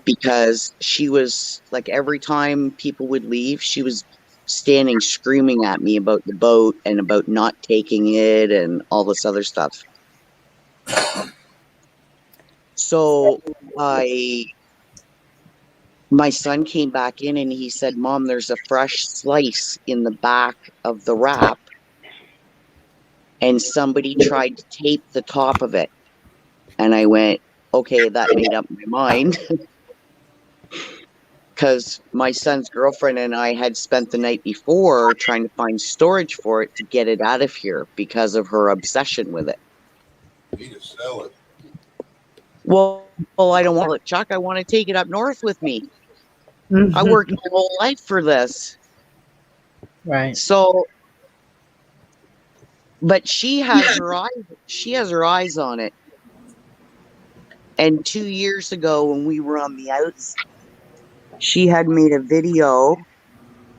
because she was like, every time people would leave, she was standing screaming at me about the boat and about not taking it and all this other stuff. So my son came back in and he said, Mom, there's a fresh slice in the back of the wrap, and somebody tried to tape the top of it. And I went, okay, that made up my mind. Because my son's girlfriend and I had spent the night before trying to find storage for it to get it out of here because of her obsession with it. You need to sell it. Well, I don't want it, Chuck. I want to take it up north with me. I worked my whole life for this. Right. So, but she has her eyes on it. And 2 years ago when we were on the outs, she had made a video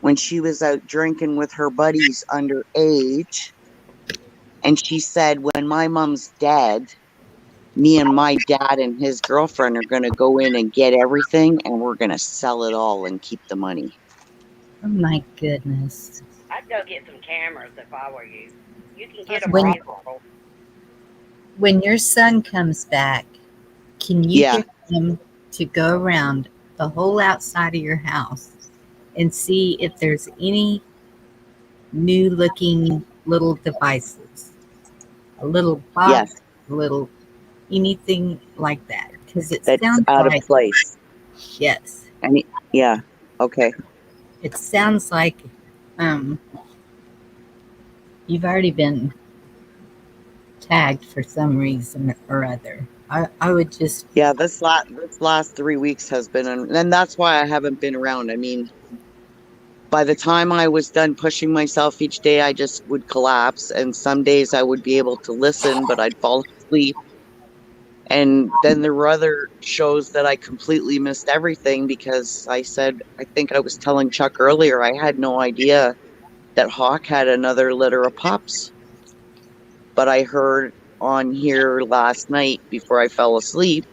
when she was out drinking with her buddies underage. And she said, when my mom's dead, me and my dad and his girlfriend are going to go in and get everything and we're going to sell it all and keep the money. Oh my goodness. I'd go get some cameras if I were you. You can get them When- all. When your son comes back, can you Yeah. get him to go around the whole outside of your house and see if there's any new looking little devices? A little box, Yes. a little anything like that. Because it That's sounds out like, of place. yes, Yeah. Okay. it sounds like you've already been tagged for some reason or other. I would just, Yeah, this last 3 weeks has been, and that's why I haven't been around. I mean, by the time I was done pushing myself each day, I just would collapse. And some days I would be able to listen, but I'd fall asleep. And then there were other shows that I completely missed everything because I think I was telling Chuck earlier, I had no idea that Hawk had another litter of pups. But I heard on here last night before I fell asleep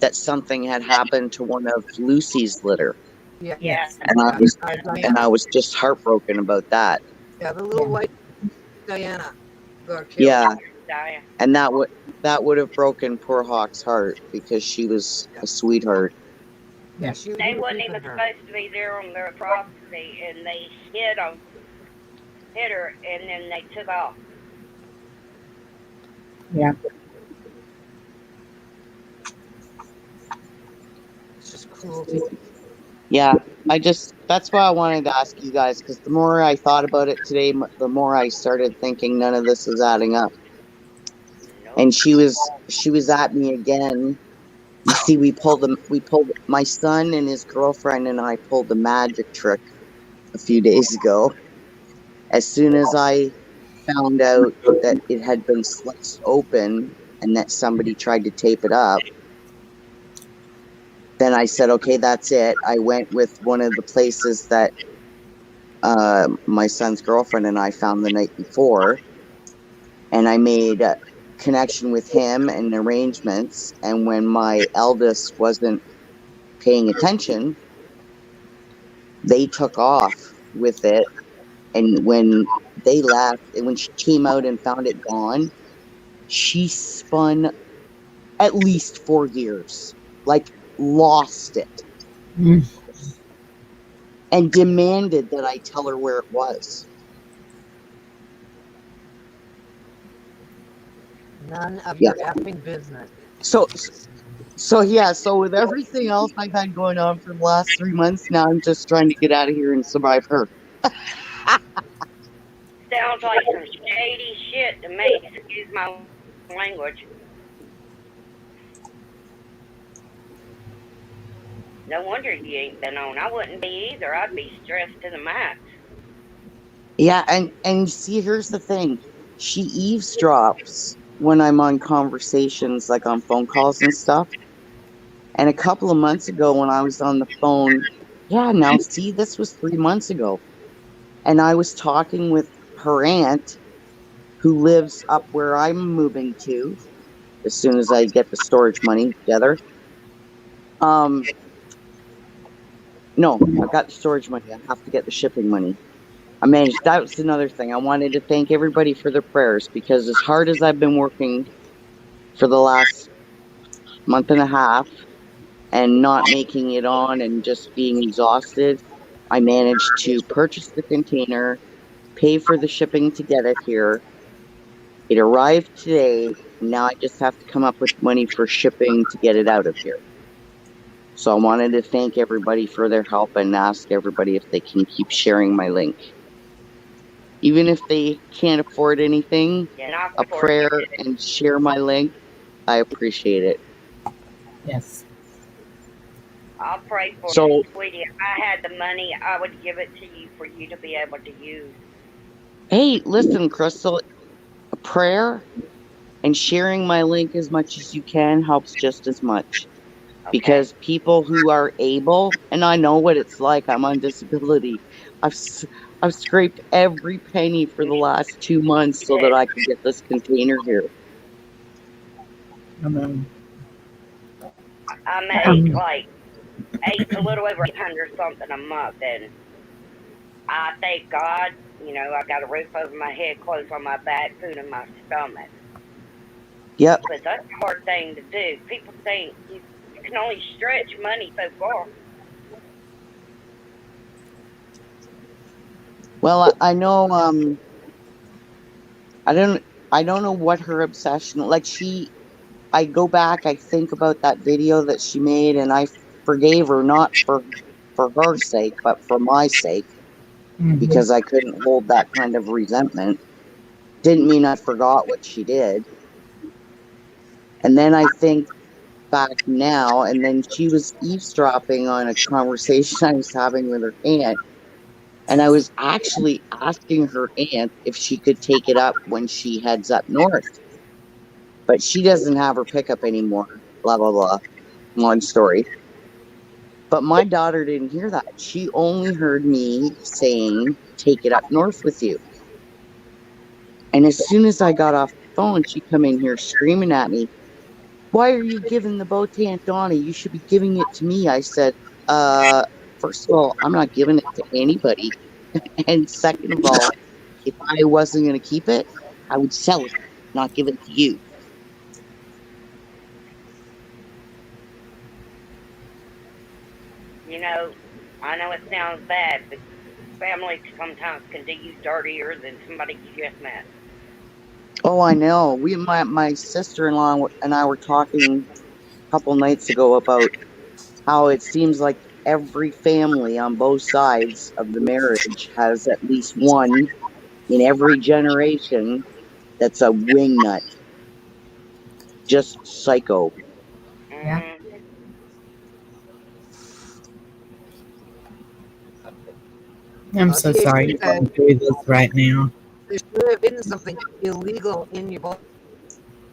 that something had happened to one of Lucy's litter. Yeah. yes. And I was just heartbroken about that. Yeah, the little white Diana got killed. Yeah, Diane. and that would have broken poor Hawk's heart because she was a sweetheart. Yeah, she was They wasn't keeping even her. supposed to be there on their property, and they hit her, and then they took off. Yeah. It's just cruelty. Yeah, that's why I wanted to ask you guys, because the more I thought about it today, the more I started thinking none of this is adding up. Nope. And she was at me again. You see, we pulled my son and his girlfriend and I pulled the magic trick a few days ago. As soon as I found out that it had been sliced open and that somebody tried to tape it up, then I said, okay, that's it. I went with one of the places that my son's girlfriend and I found the night before, and I made a connection with him and arrangements. And when my eldest wasn't paying attention, they took off with it. And when they left, and when she came out and found it gone, she spun at least 4 years, like lost it, and demanded that I tell her where it was. None of your effing business. So with everything else I've had going on for the last 3 months, now I'm just trying to get out of here and survive her. Sounds like some shady shit to me. Excuse my language. No wonder you ain't been on. I wouldn't be either. I'd be stressed to the max. Yeah, and see, here's the thing. She eavesdrops when I'm on conversations, like on phone calls and stuff. And a couple of months ago when I was on the phone, now see, this was 3 months ago. And I was talking with her aunt who lives up where I'm moving to as soon as I get the storage money together. No, I got the storage money. I have to get the shipping money. I managed. That was another thing. I wanted to thank everybody for their prayers, because as hard as I've been working for the last month and a half and not making it on and just being exhausted, I managed to purchase the container, pay for the shipping to get it here. It arrived today. Now I just have to come up with money for shipping to get it out of here. So I wanted to thank everybody for their help and ask everybody if they can keep sharing my link. Even if they can't afford anything, a prayer and share my link, I appreciate it. Yes. I'll pray for So, you, sweetie. If I had the money, I would give it to you for you to be able to use. hey, listen, Crystal, prayer and sharing my link as much as you can helps just as much. Okay. Because people who are able, and I know what it's like, I'm on disability. I've s- I've scraped every penny for the last 2 months so that I could get this container here. Um, I make like a little over 800 something a month, and I thank God. I got a roof over my head, clothes on my back, food in my stomach. Yep. But that's a hard thing to do. People think you can only stretch money so far. Well, I know. I don't know what her obsession. Like I go back, I think about that video that she made, and I forgave her not for her sake, but for my sake, mhm. because I couldn't hold that kind of resentment. Didn't mean I forgot what she did. And then I think back now, and then she was eavesdropping on a conversation I was having with her aunt. And I was actually asking her aunt if she could take it up when she heads up north. But she doesn't have her pickup anymore. Blah, blah, blah. Long story. But my daughter didn't hear that. She only heard me saying, take it up north with you. And as soon as I got off the phone, she come in here screaming at me, why are you giving the boat to Aunt Donnie? You should be giving it to me. I said, uh, first of all, I'm not giving it to anybody. And second of all, if I wasn't going to keep it, I would sell it, not give it to you. You know, I know it sounds bad, but family sometimes can do you dirtier than somebody you just met. Oh, I know. My sister-in-law and I were talking a couple nights ago about how it seems like every family on both sides of the marriage has at least one in every generation that's a wingnut, just psycho. Yeah. Mm-hmm. I'm so sorry THC you're said going through this right now. there should have been something illegal in your boat,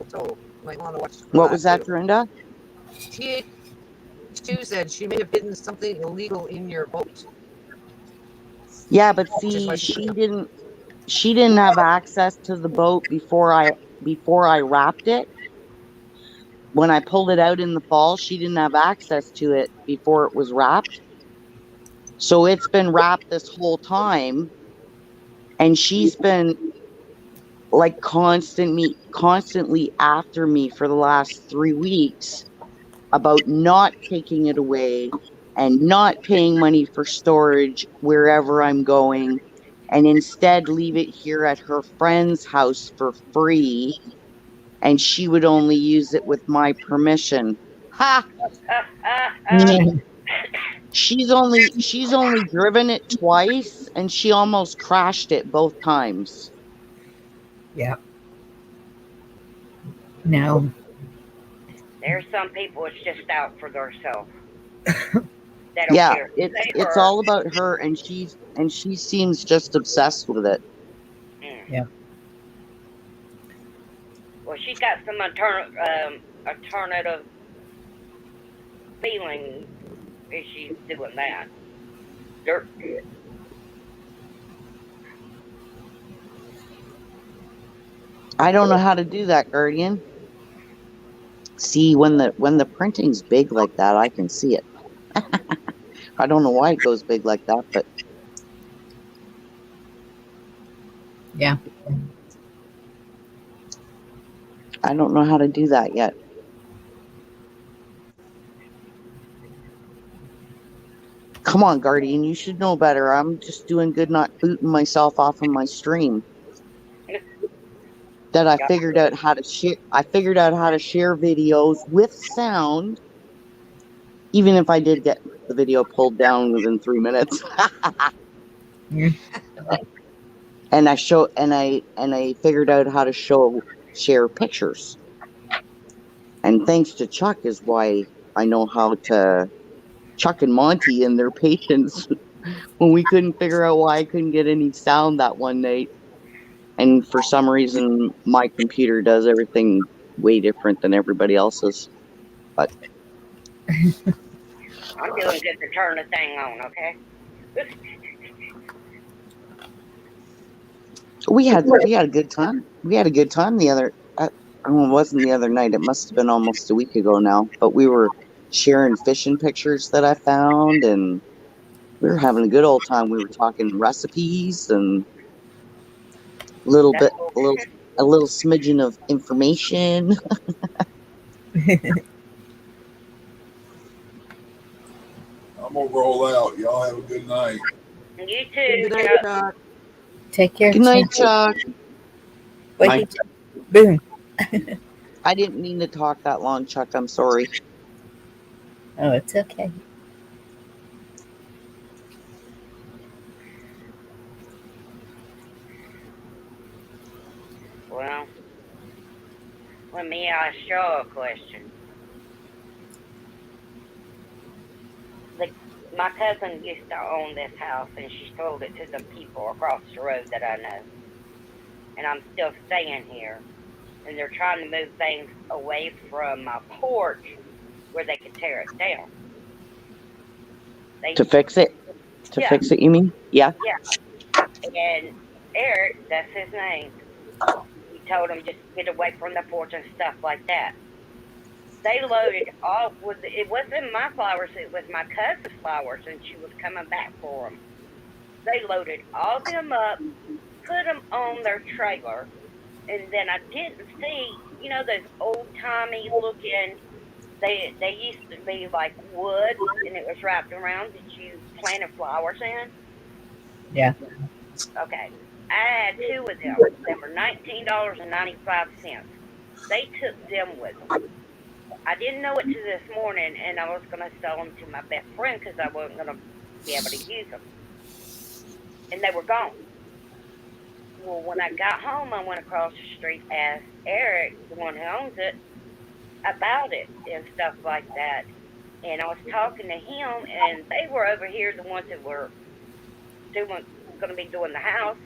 so you might want to watch for What that was that, too. Dorinda? TH2 said she may have hidden something illegal in your boat, Yeah, but which is why see, she couldn't. she didn't have access to the boat before I wrapped it. When I pulled it out in the fall, she didn't have access to it before it was wrapped. So it's been wrapped this whole time, and she's been like constantly after me for the last 3 weeks about not taking it away and not paying money for storage wherever I'm going, and instead leave it here at her friend's house for free, and she would only use it with my permission. Ha! She she's only driven it twice, and she almost crashed it both times. Yeah. No. There's some people it's just out for themselves. They don't Yeah, care who they it's hurt. all about her, and she seems just obsessed with it. Mm. Yeah. Well, she's got some alternative feeling if she's doing that. Dirt. I don't know how to do that, Guardian. See, when the printing's big like that, I can see it. I don't know why it goes big like that, but Yeah. I don't know how to do that yet. Come on, Guardian, you should know better. I'm just doing good not booting myself off of my stream. That I figured out how to share. I figured out how to share videos with sound, even if I did get the video pulled down within 3 minutes. Yeah. And I figured out how to share pictures. And thanks to Chuck is why I know how to Chuck and Monty and their patience when we couldn't figure out why I couldn't get any sound that one night. And for some reason, my computer does everything way different than everybody else's. But I'm doing good to turn the thing on, okay? we had a good time. We had a good time the other. Well, it wasn't the other night. It must have been almost a week ago now. But we were sharing fishing pictures that I found, and we were having a good old time. We were talking recipes and That's a little smidgen of information. I'm gonna roll out. Y'all have a good night. you too, Good night, Chuck. Chuck. Take care. Good night, Chuck. Chuck. Wait, Night. boom. I didn't mean to talk that long, Chuck. I'm sorry. Oh, it's okay. Well, let me ask y'all a question. My cousin used to own this house, and she sold it to some people across the road that I know. And I'm still staying here. And they're trying to move things away from my porch where they can tear it down. To fix it? To Yeah. fix it, you mean? Yeah. Yeah. And Eric, that's his name, he told him just get away from the porch and stuff like that. They loaded all with it wasn't my flowers, it was my cousin's flowers, and she was coming back for them. They loaded all them up, put them on their trailer, and then I didn't see, those old timey looking. They used to be like wood, and it was wrapped around that you planted flowers in. Yeah. Okay, I had two of them. They were $19.95. They took them with them. I didn't know it till this morning, and I was going to sell them to my best friend because I wasn't going to be able to use them. And they were gone. Well, when I got home, I went across the street, asked Eric, the one who owns it, about it and stuff like that. And I was talking to him, and they were over here, the ones that were going to be doing the house.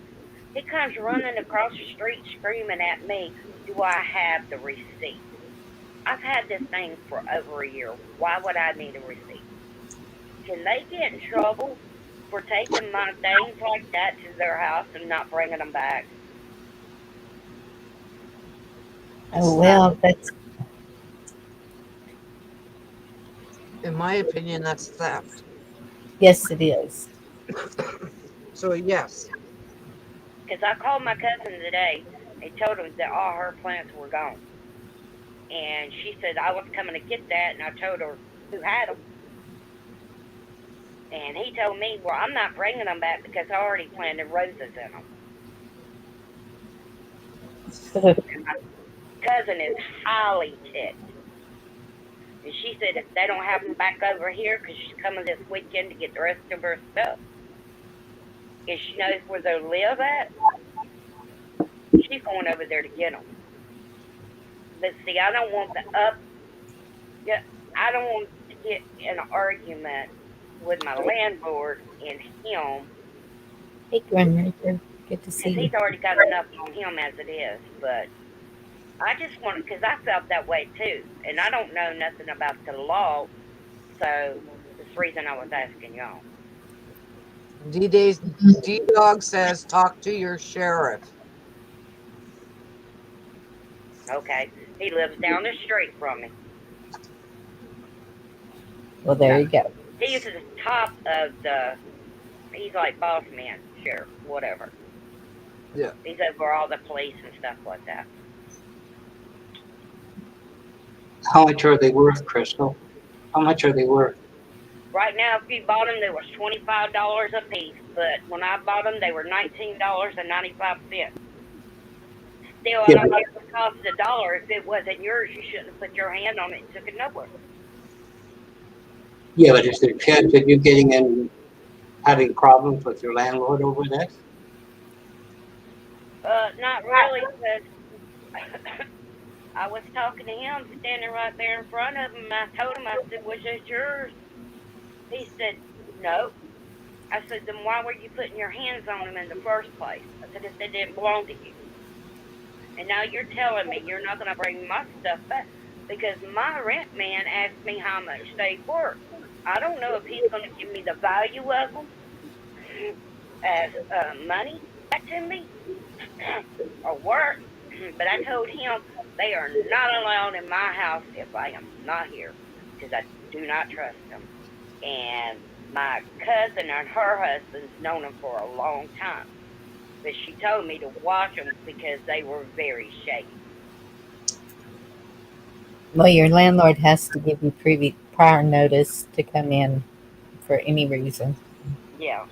He comes running across the street screaming at me, do I have the receipt? I've had this thing for over a year. Why would I need a receipt? Can they get in trouble for taking my things like that to their house and not bringing them back? Oh, well, that's In my opinion, that's theft. yes, it is. So yes. Because I called my cousin today and told him that all her plants were gone. And she said I was coming to get that, and I told her who had them. And he told me, well, I'm not bringing them back because I already planted roses in them. And my cousin is highly ticked. And she said if they don't have them back over here, because she's coming this weekend to get the rest of her stuff, if she knows where they live at, she's going over there to get them. But see, I don't want I don't want to get in an argument with my landlord and him. Hey, Grandmaker, good to see Because you. he's already got enough on him as it is. But I just want, because I felt that way too. And I don't know nothing about the law. So that's the reason I was asking y'all. D-Dog says, talk to your sheriff. Okay. He lives down the street from me. Well, there you go. He's at the top of he's like boss man, sheriff, whatever. Yeah. He's over all the police and stuff like that. How much are they worth, Crystal? How much are they worth? Right now, if you bought them, they were $25 a piece. But when I bought them, they were $19.95. Still, I don't care if it cost $1. If it wasn't yours, you shouldn't have put your hand on it and took it nowhere. Yeah, but is there a chance of you getting in, having problems with your landlord over this? Not really, because I was talking to him standing right there in front of him. I told him, I said, was this yours? He said, no. I said, then why were you putting your hands on them in the first place? I said, if they didn't belong to you. And now you're telling me you're not going to bring my stuff back because my rent man asked me how much they'd worth. I don't know if he's going to give me the value of them as money back to me or work. But I told him they are not allowed in my house if I am not here because I do not trust them. And my cousin and her husband's known them for a long time. But she told me to watch them because they were very shady. Well, your landlord has to give you prior notice to come in for any reason. Yeah.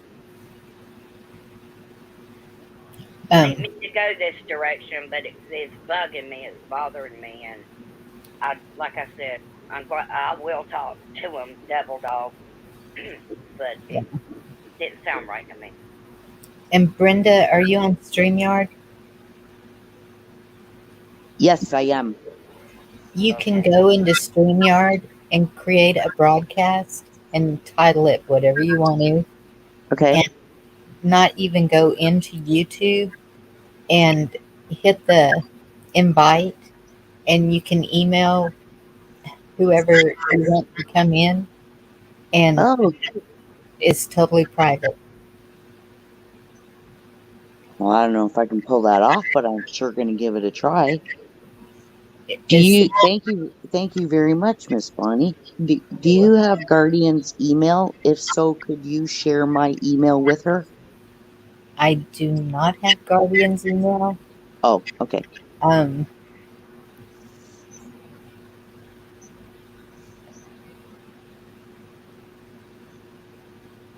I didn't Um, mean to go this direction, but it's bugging me. It's bothering me. And like I said, I will talk to him, devil dog. But yeah. it didn't sound right to me. And Brenda, are you on StreamYard? Yes, I am. You can Okay. go into StreamYard and create a broadcast and title it whatever you want to, Okay. and not even go into YouTube and hit the invite, and you can email whoever you want to come in, and Oh, it's totally private. well, I don't know if I can pull that off, but I'm sure going to give it a try. It's Thank you very much, Miss Bonnie. Do you have Guardian's email? If so, could you share my email with her? I do not have Guardian's email. Oh, okay. Um,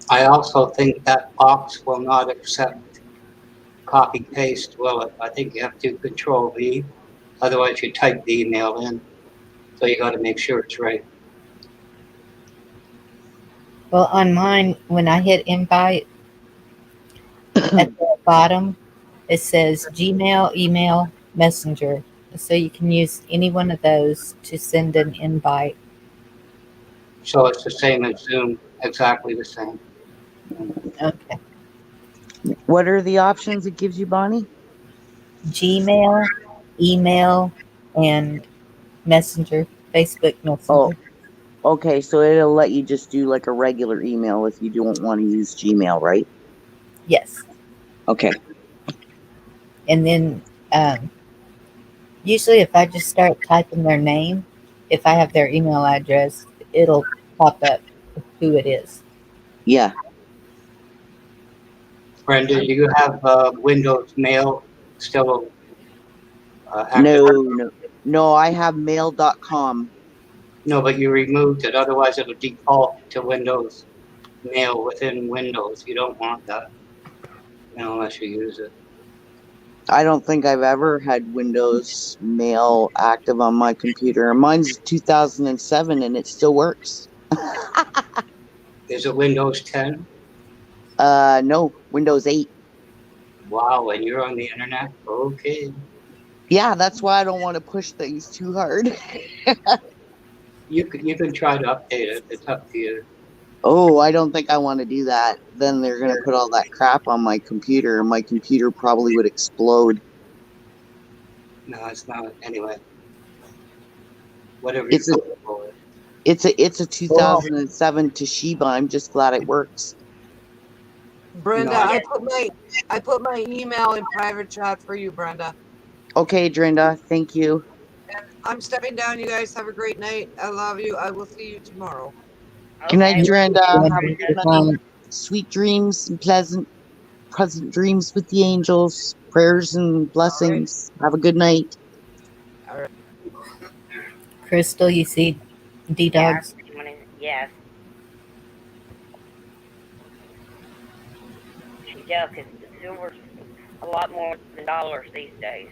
I also think that box will not accept copy paste, will it? I think you have to control V, otherwise you type the email in. So you got to make sure it's right. well, on mine, when I hit invite at the bottom, it says Gmail, email, Messenger. So you can use any one of those to send an invite. So it's the same as Zoom, exactly the same. Okay. What are the options it gives you, Bonnie? Gmail, email, and Messenger, Facebook Oh, Messenger. okay. So it'll let you just do like a regular email if you don't want to use Gmail, right? Yes. Okay. And then usually if I just start typing their name, if I have their email address, it'll pop up who it is. Yeah. Brenda, do you have Windows Mail still active? No, I have mail.com. No, but you removed it. Otherwise, it'll default to Windows Mail within Windows. You don't want that, unless you use it. I don't think I've ever had Windows Mail active on my computer. Mine's 2007 and it still works. Is it Windows 10? No, Windows 8. Wow, and you're on the internet? Okay. Yeah, that's why I don't want to push things too hard. You can try to update it. It's up to you. Oh, I don't think I want to do that. Then they're going to put all that crap on my computer and my computer probably would explode. No, it's not. Anyway, whatever you're It's a comfortable with. it's a 2007 Toshiba. I'm just glad it works. Brenda, No, I put my email in private chat for you, Brenda. Okay, Drinda, thank you. I'm stepping down. You guys have a great night. I love you. I will see you tomorrow. Good night, Okay, love you Drinda. too, Have a Brenda. good night. Sweet dreams and pleasant dreams with the angels. Prayers and All right. blessings. Have a good night. All right. Crystal, you see D Yeah, Dogs? yes. Yeah, because silver's a lot more than dollars these days.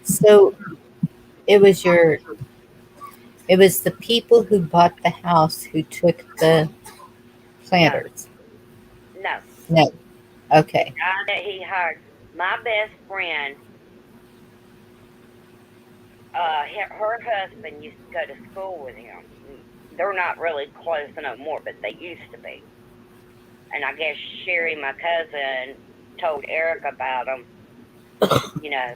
So it was it was the people who bought the house who took the No, planters. no. No. Okay. Guy that he hired, my best friend, her husband used to go to school with him. they're not really close no more, but they used to be. And I guess Sherry, my cousin, told Eric about them, you know,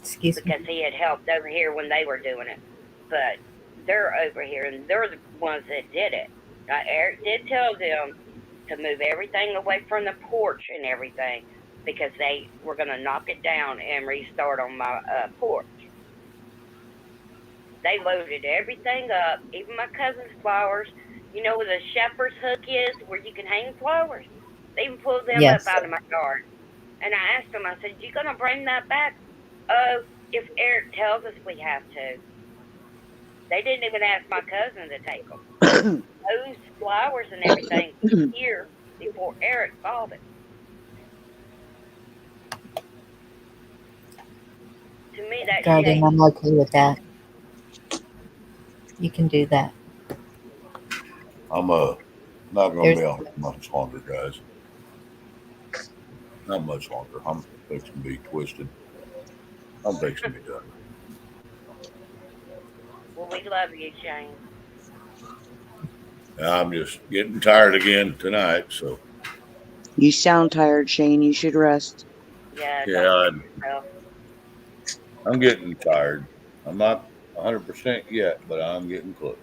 Excuse me. because he had helped over here when they were doing it. But they're over here, and they're the ones that did it. Now, Eric did tell them to move everything away from the porch and everything because they were going to knock it down and restart on my porch. They loaded everything up, even my cousin's flowers. You know where the shepherd's hook is, where you can hang flowers? They even pulled them up Yes. out of my yard. And I asked them, I said, you going to bring that back? Oh, if Eric tells us we have to. They didn't even ask my cousin to take them. Those flowers and everything was here before Eric bought it. To me, that's Guardian, shady. I'm okay with that. You can do that. I'm not going to There's be on here much longer, guys. Not much longer. I'm fixing to be twisted. I'm fixing to be done. Well, we love you, Shane. I'm just getting tired again tonight, so You sound tired, Shane. You should rest. Yeah, yeah, don't push yourself. I'm getting tired. I'm not 100% yet, but I'm getting close.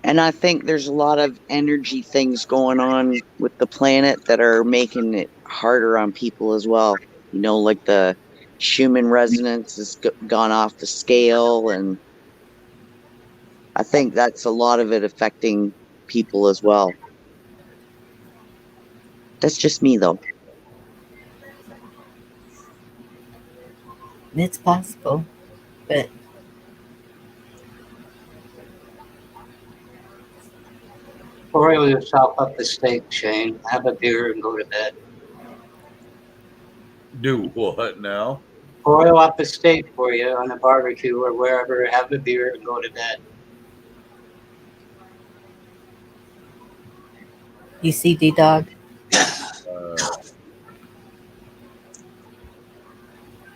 And I think there's a lot of energy things going on with the planet that are making it harder on people as well. You know, like the Schumann resonance has gone off the scale, and I think that's a lot of it affecting people as well. That's just me, though. It's possible, but Broil yourself up a steak, Shane. Have a beer and go to bed. Do what now? Broil up a steak for you on a barbecue or wherever. Have a beer and go to bed. you see D-Dog?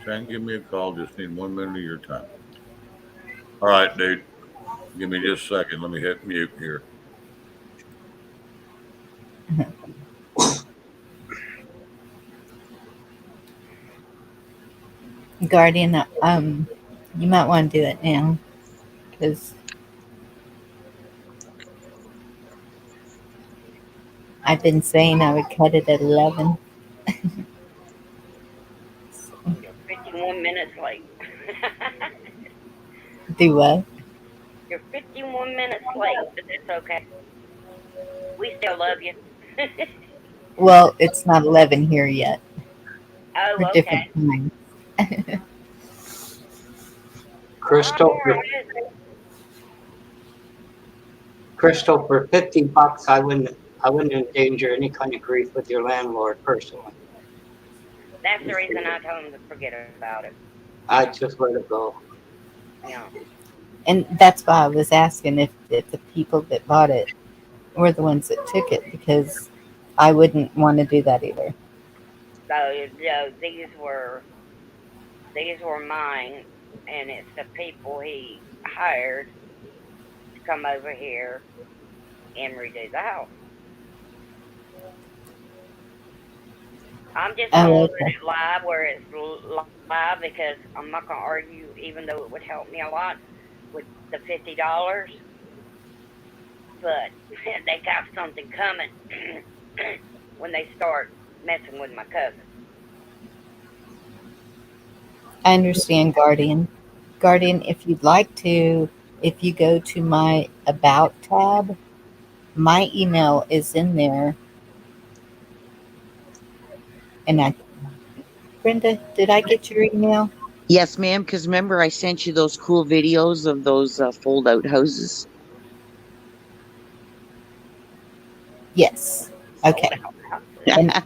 Shane, give me a call. Just need 1 minute of your time. All right, dude. Give me just a second. Let me hit mute here. Guardian, you might want to do it now because I've been saying I would cut it at 11. You're 51 minutes late. Do what? You're 51 minutes late, but that's okay. We still love you. Well, it's not 11 here yet. Oh, We're okay. different times. Crystal, All for, right. Crystal, for $50, I wouldn't endanger any kind of grief with your landlord personally. That's the reason I told him to forget about it. I'd just let it go. Yeah. And that's why I was asking if the people that bought it were the ones that took it, because I wouldn't want to do that either. So these were mine, and it's the people he hired to come over here and redo the house. I'm just Oh, gonna okay. let it live where it's live because I'm not gonna argue, even though it would help me a lot with the $50. But they got something coming when they start messing with my cousin. I understand, Guardian. Guardian, if you'd like to, if you go to my About tab, my email is in there. And Brenda, did I get your email? Yes, ma'am, because remember I sent you those cool videos of those fold-out houses? Yes. Okay. Sold out. And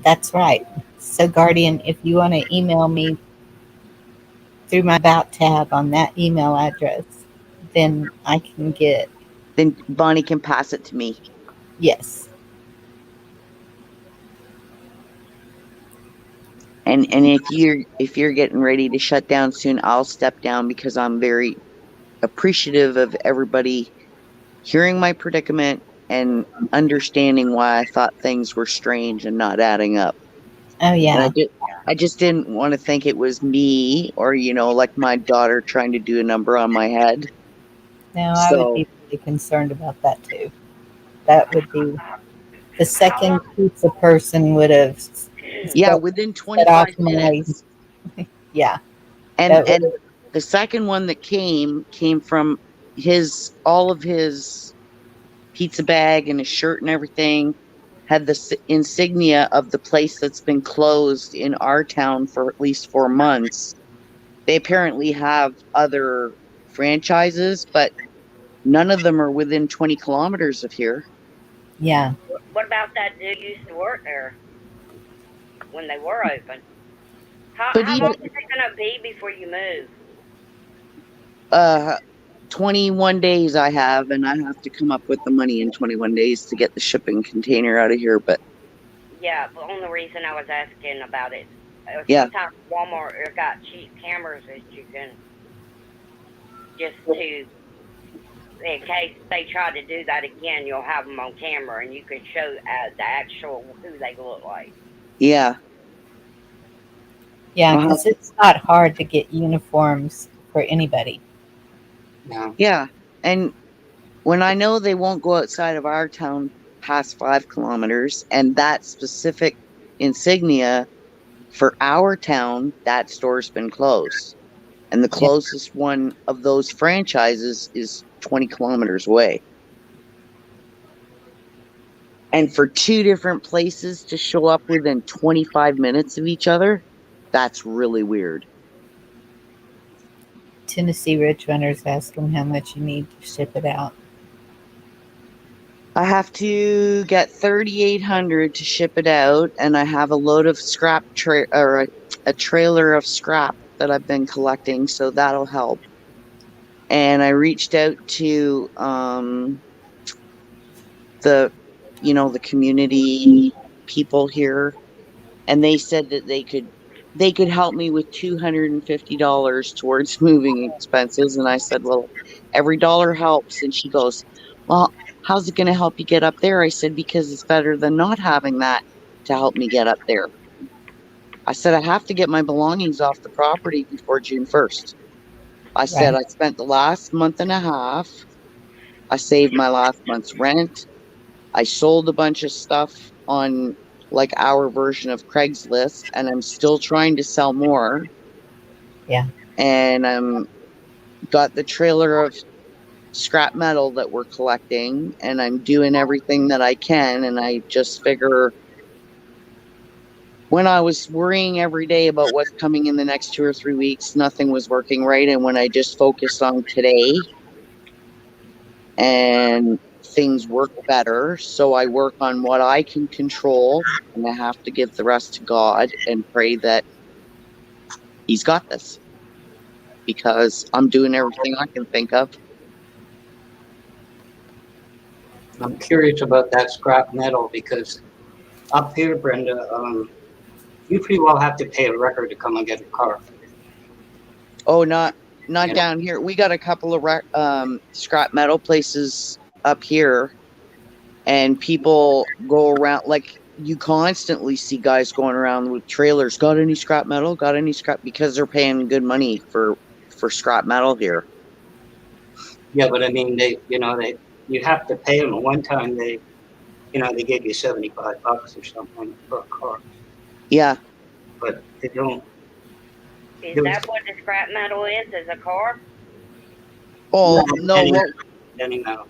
that's right. So, Guardian, if you want to email me through my About tab on that email address, then I can get, Then Bonnie can pass it to me. yes. And if you're getting ready to shut down soon, I'll step down because I'm very appreciative of everybody hearing my predicament and understanding why I thought things were strange and not adding up. Oh And yeah. I just didn't want to think it was me or, like my daughter trying to do a number on my head. No, I would So, be really concerned about that too. That would be the second pizza person would have yeah, set, within set off 25 my minutes. yeah. And That would the second one that came from all of his pizza bag and his shirt and everything had the insignia of the place that's been closed in our town for at least 4 months. They apparently have other franchises, but none of them are within 20 kilometers of here. yeah. What about that dude used to work there when they were open? How But long even is it gonna be before you move? 21 days I have, and I have to come up with the money in 21 days to get the shipping container out of here. But Yeah, the only reason I was asking about it, yeah, sometimes Walmart got cheap cameras that you can just to, in case they try to do that again, you'll have them on camera and you can show the actual who they look like. yeah, Yeah, uh-huh. because it's not hard to get uniforms for anybody. No. Yeah. And when I know they won't go outside of our town past 5 kilometers, and that specific insignia for our town, that store's been closed. And the Yeah. closest one of those franchises is 20 kilometers away. And for 2 different places to show up within 25 minutes of each other, that's really weird. Tennessee Rich Runners ask them how much you need to ship it out. I have to get 3,800 to ship it out, and I have a load of scrap or a trailer of scrap that I've been collecting, so that'll help. And I reached out to the the community people here, and they said that they could help me with $250 towards moving expenses. And I said, well, every dollar helps. And she goes, well, how's it going to help you get up there? I said, because it's better than not having that to help me get up there. I said, I have to get my belongings off the property before June 1st. I said, Right. I spent the last month and a half. I saved my last month's rent. I sold a bunch of stuff on like our version of Craigslist, and I'm still trying to sell more. Yeah. And got the trailer of scrap metal that we're collecting, and I'm doing everything that I can. And I just figure when I was worrying every day about what's coming in the next 2 or 3 weeks, nothing was working right. And when I just focused on today, and things work better. So I work on what I can control, and I have to give the rest to God and pray that He's got this, because I'm doing everything I can think of. I'm curious about that scrap metal because up here, Brenda, you pretty well have to pay a record to come and get a car. Oh, not Yeah. down here. We got a couple of scrap metal places up here, and people go around like you constantly see guys going around with trailers. Got any scrap metal? Got any scrap? Because they're paying good money for scrap metal here. Yeah, but I mean, you have to pay them. One time they gave you $75 or something for a car, Yeah. but they don't. Is There was- that what the scrap metal is a car? Oh no. Any metal.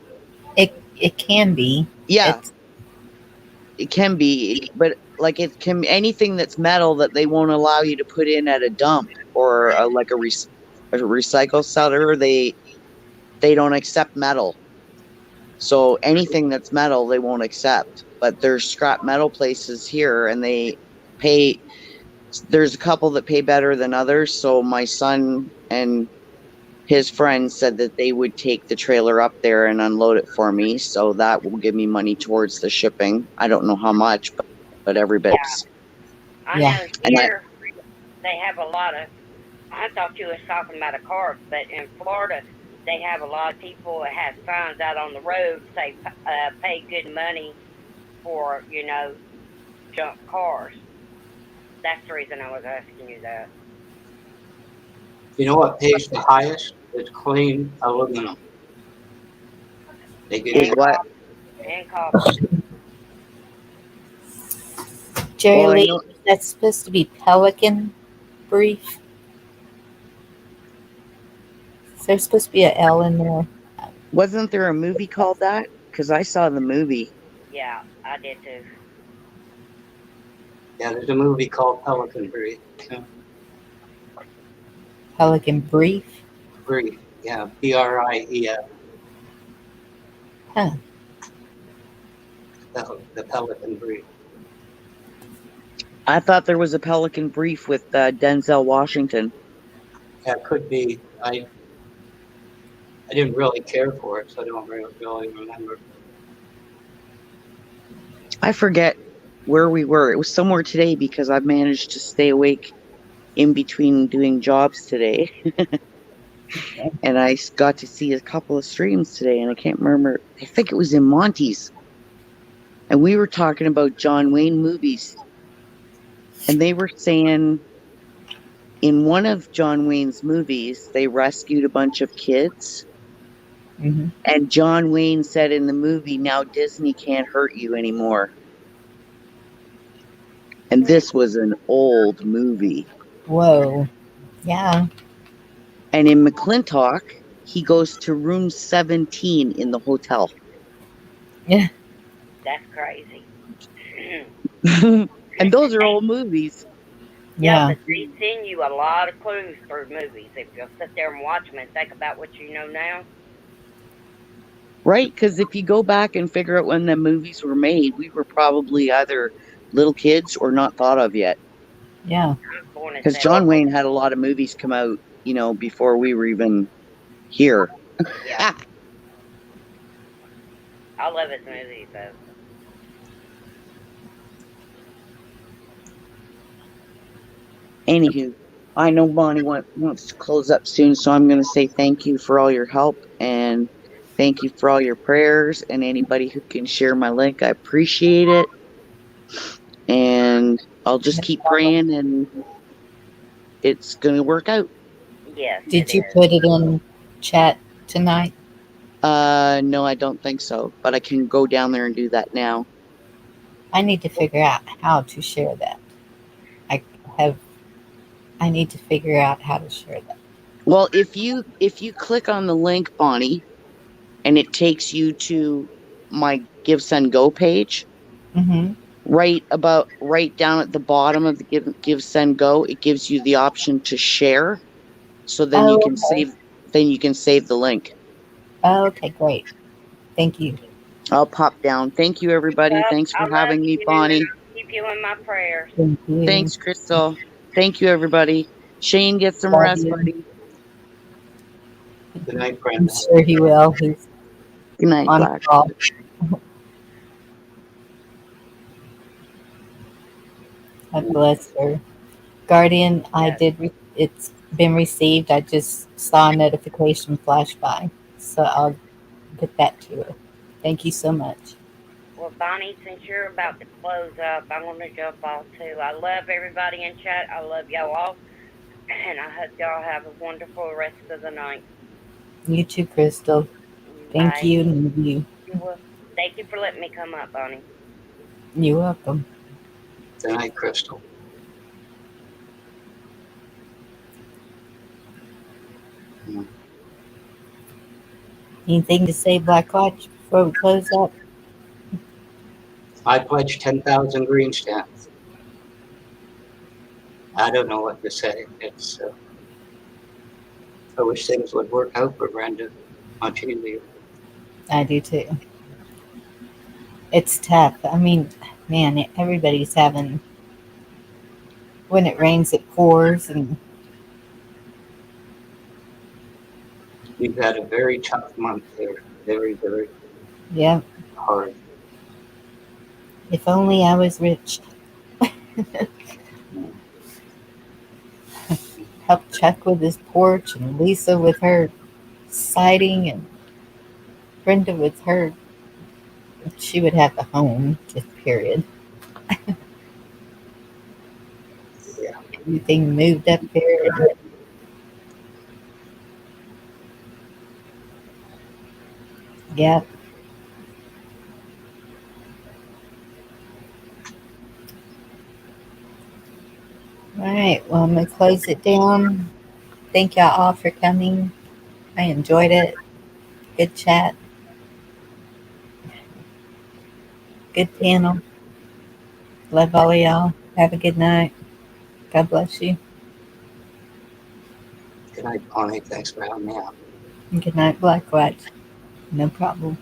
It can be. Yeah. It's, It can be, but like it can anything that's metal that they won't allow you to put in at a dump or a recycle center. They don't accept metal. So anything that's metal, they won't accept. But there's scrap metal places here, and they pay. There's a couple that pay better than others. So my son and his friends said that they would take the trailer up there and unload it for me. So that will give me money towards the shipping. I don't know how much, but every bit's. I Yeah. know here they have a lot of. I thought you was talking about a car, but in Florida they have a lot of people that have signs out on the road say pay good money for, junk cars. That's the reason I was asking you that. You know what pays the highest? Is clean aluminum. They give Is you what? And coffee. Jerry Well, I Lee, know. that's supposed to be Pelican brief. So there's supposed to be an L in there. Wasn't there a movie called that? Because I saw the movie. Yeah, I did too. Yeah, there's a movie called Pelican Brief. Pelican brief. Brief. Yeah, BRIEF. Huh. The Pelican Brief. I thought there was a Pelican Brief with Denzel Washington. Yeah, it could be. I didn't really care for it, so I don't really remember. I forget where we were. It was somewhere today because I managed to stay awake in between doing jobs today. And I got to see a couple of streams today, and I can't remember. I think it was in Monty's. And we were talking about John Wayne movies. And they were saying in one of John Wayne's movies, they rescued a bunch of kids. Mm-hmm. And John Wayne said in the movie, now Disney can't hurt you anymore. And this was an old movie. Whoa. Yeah. And in McClintock, he goes to room 17 in the hotel. Yeah. That's crazy. And those are old movies. Yeah, Yeah. but they send you a lot of clues through movies. If you'll sit there and watch them and think about what you know now. Right? Because if you go back and figure out when the movies were made, we were probably either little kids or not thought of yet. Yeah. I was born in Because 70. John Wayne had a lot of movies come out, before we were even here. Yeah. I love his movies, though. Anywho, I know Bonnie wants to close up soon, so I'm going to say thank you for all your help and thank you for all your prayers and anybody who can share my link. I appreciate it. And I'll just keep praying and it's going to work out. Yes. Did you put it in chat tonight? No, I don't think so, but I can go down there and do that now. I need to figure out how to share that. I need to figure out how to share that. Well, if you click on the link, Bonnie, and it takes you to my Give Send Go page, Mm-hmm. right down at the bottom of the Give Send Go, it gives you the option to share. So then you can save the link. Oh, okay, great. Thank you. I'll pop down. Thank you, everybody. Well, Thanks for I love having me, you, Bonnie. and I'll keep you in my prayers. Thank you. Thanks, Crystal. Thank you, everybody. Shane, get some Love rest, you. buddy. Good night, I'm Brenda. sure he will. He's Good night, on Black. call. God bless her. Guardian, it's been received. I just saw a notification flash by. So I'll get that to her. Thank you so much. Well, Bonnie, since you're about to close up, I'm going to jump off too. I love everybody in chat. I love y'all all. And I hope y'all have a wonderful rest of the night. You too, Crystal. Thank Bye. you. And you. Thank you for letting me come up, Bonnie. You're welcome. Good night, Crystal. Anything to say, Black Watch, before we close up? I pledge 10,000 green stamps. I don't know what to say. It's. I wish things would work out for Brenda much easier. I do too. It's tough. I mean, man, everybody's having. When it rains, it pours, and We've had a very tough month here. Very, very yeah. hard. If only I was rich. Help Chuck with his porch and Lisa with her siding, and Brenda with her, she would have the home, just period. Yeah. Everything moved up there. And yep. All right. Well, I'm going to close it down. Thank y'all all for coming. I enjoyed it. Good chat. Good panel. Love all of y'all. Have a good night. God bless you. Good night, Bonnie. Thanks for having me out. And good night, Black Watch. No problem.